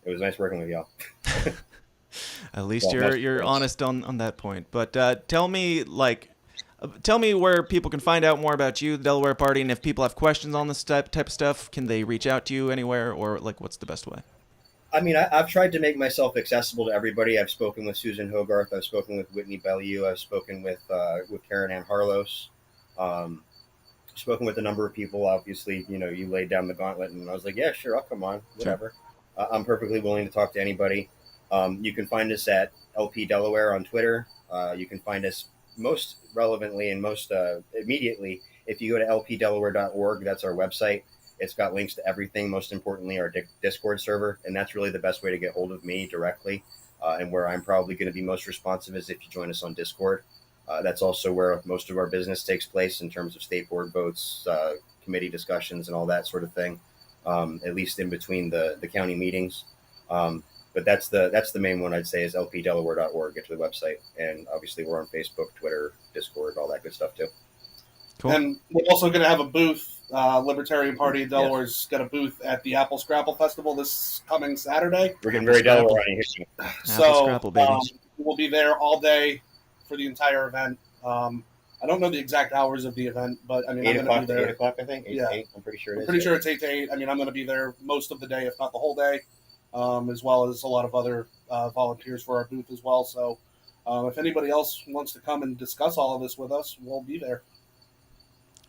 it was nice working with y'all. At least you're honest on that point. But tell me where people can find out more about you, the Delaware Party, and if people have questions on this type of stuff, can they reach out to you anywhere, or what's the best way? I mean, I've tried to make myself accessible to everybody. I've spoken with Susan Hogarth. I've spoken with Whitney Bellew. I've spoken with Karen Ann Harlos. Spoken with a number of people. Obviously, you laid down the gauntlet, and I was like, yeah, sure, I'll come on, whatever. Sure. I'm perfectly willing to talk to anybody. You can find us at LP Delaware on Twitter. You can find us most relevantly and most immediately if you go to lpdelaware.org. That's our website. It's got links to everything, most importantly, our Discord server. And that's really the best way to get hold of me directly. And where I'm probably going to be most responsive is if you join us on Discord. That's also where most of our business takes place in terms of state board votes, committee discussions, and all that sort of thing, at least in between the county meetings. But that's the main one I'd say is lpdelaware.org. Get to the website. And obviously we're on Facebook, Twitter, Discord, all that good stuff too. Cool. And we're also going to have a booth. Libertarian Party of Delaware's got a booth at the Apple Scrapple Festival this coming Saturday. We're getting very Delaware on here. So we'll be there all day for the entire event. I don't know the exact hours of the event, but I mean, 8 I'm going to be there. 8 o'clock, I think. 8 to 8. I'm pretty sure it is. I'm pretty sure it's 8 to 8. I mean, I'm going to be there most of the day, if not the whole day, as well as a lot of other volunteers for our booth as well. So if anybody else wants to come and discuss all of this with us, we'll be there.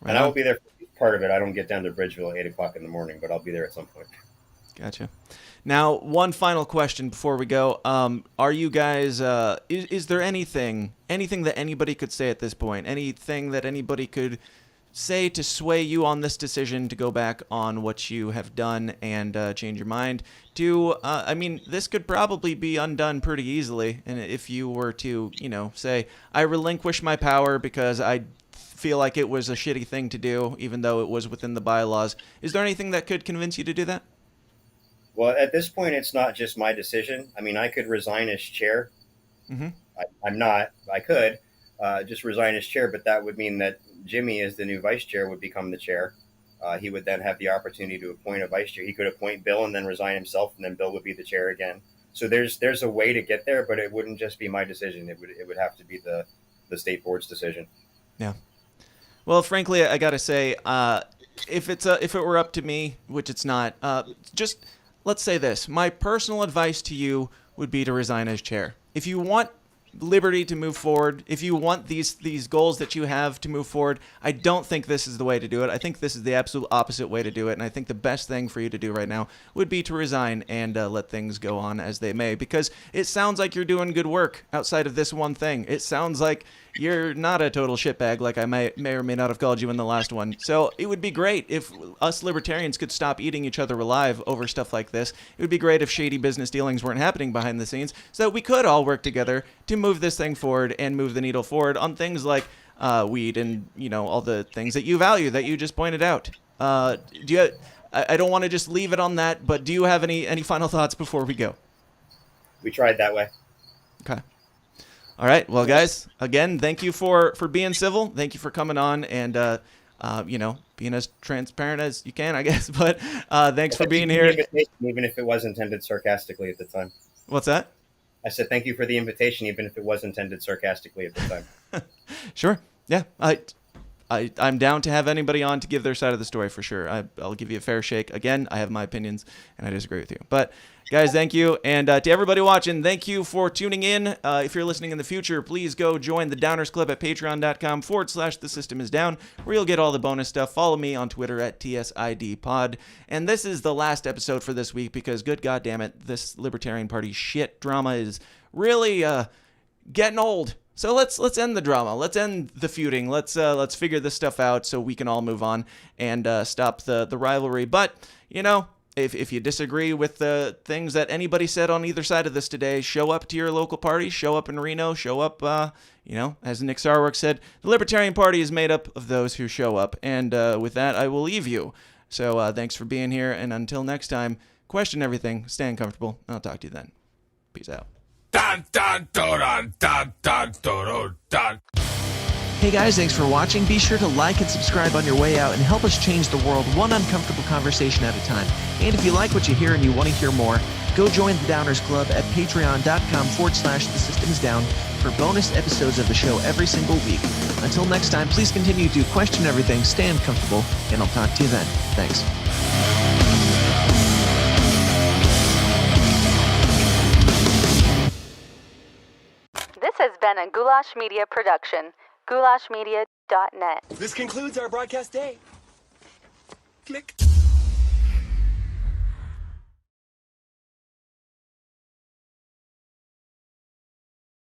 And I will be there for part of it. I don't get down to Bridgeville at 8 o'clock in the morning, but I'll be there at some point. Gotcha. Now, one final question before we go. Are you guys, is there anything that anybody could say at this point? Anything that anybody could say to sway you on this decision to go back on what you have done and change your mind? I mean, this could probably be undone pretty easily. And if you were to, say, I relinquish my power because I feel like it was a shitty thing to do, even though it was within the bylaws. Is there anything that could convince you to do that? Well, at this point, it's not just my decision. I mean, I could resign as chair. Mm-hmm. I'm not. I could just resign as chair, but that would mean that Jimmy, as the new vice chair, would become the chair. He would then have the opportunity to appoint a vice chair. He could appoint Bill and then resign himself, and then Bill would be the chair again. So there's a way to get there, but it wouldn't just be my decision. It would have to be the state board's decision. Yeah. Well, frankly, I gotta say, if it were up to me, which it's not, just let's say this: my personal advice to you would be to resign as chair. If you want liberty to move forward, if you want these goals that you have to move forward, I don't think this is the way to do it. I think this is the absolute opposite way to do it, and I think the best thing for you to do right now would be to resign and let things go on as they may, because it sounds like you're doing good work outside of this one thing. It sounds like you're not a total shitbag like I may or may not have called you in the last one. So it would be great if us libertarians could stop eating each other alive over stuff like this. It would be great if shady business dealings weren't happening behind the scenes, so that we could all work together to move this thing forward and move the needle forward on things like weed and all the things that you value that you just pointed out. I don't want to just leave it on that, but do you have any final thoughts before we go? We tried that way. Okay. All right. Well, guys, again, thank you for being civil. Thank you for coming on, and being as transparent as you can, I guess. But thanks for being here. Even if it was intended sarcastically at the time. What's that? I said thank you for the invitation, even if it was intended sarcastically at the time. Sure. Yeah. I'm down to have anybody on to give their side of the story for sure. I'll give you a fair shake. Again, I have my opinions, and I disagree with you. But, guys, thank you. And to everybody watching, thank you for tuning in. If you're listening in the future, please go join the Downers Club at patreon.com/thesystemIsdown, where you'll get all the bonus stuff. Follow me on Twitter at TSIDpod. And this is the last episode for this week because, good goddamn it, this Libertarian Party shit drama is really getting old. So let's end the drama. Let's end the feuding. Let's figure this stuff out so we can all move on and stop the rivalry. But, if you disagree with the things that anybody said on either side of this today, show up to your local party, show up in Reno, show up, as Nick Sarwark said, the Libertarian Party is made up of those who show up. And with that, I will leave you. So thanks for being here. And until next time, question everything, stay uncomfortable. I'll talk to you then. Peace out. Dun, dun, dun, dun, dun, dun, dun. Hey guys, thanks for watching. Be sure to like and subscribe on your way out and help us change the world one uncomfortable conversation at a time. And if you like what you hear and you want to hear more, go join the Downers Club at patreon.com/thesystemsdown for bonus episodes of the show every single week. Until next time, please continue to question everything, stay uncomfortable, and I'll talk to you then. Thanks. This has been a Goulash Media production. goulashmedia.net. This concludes our broadcast day. Click.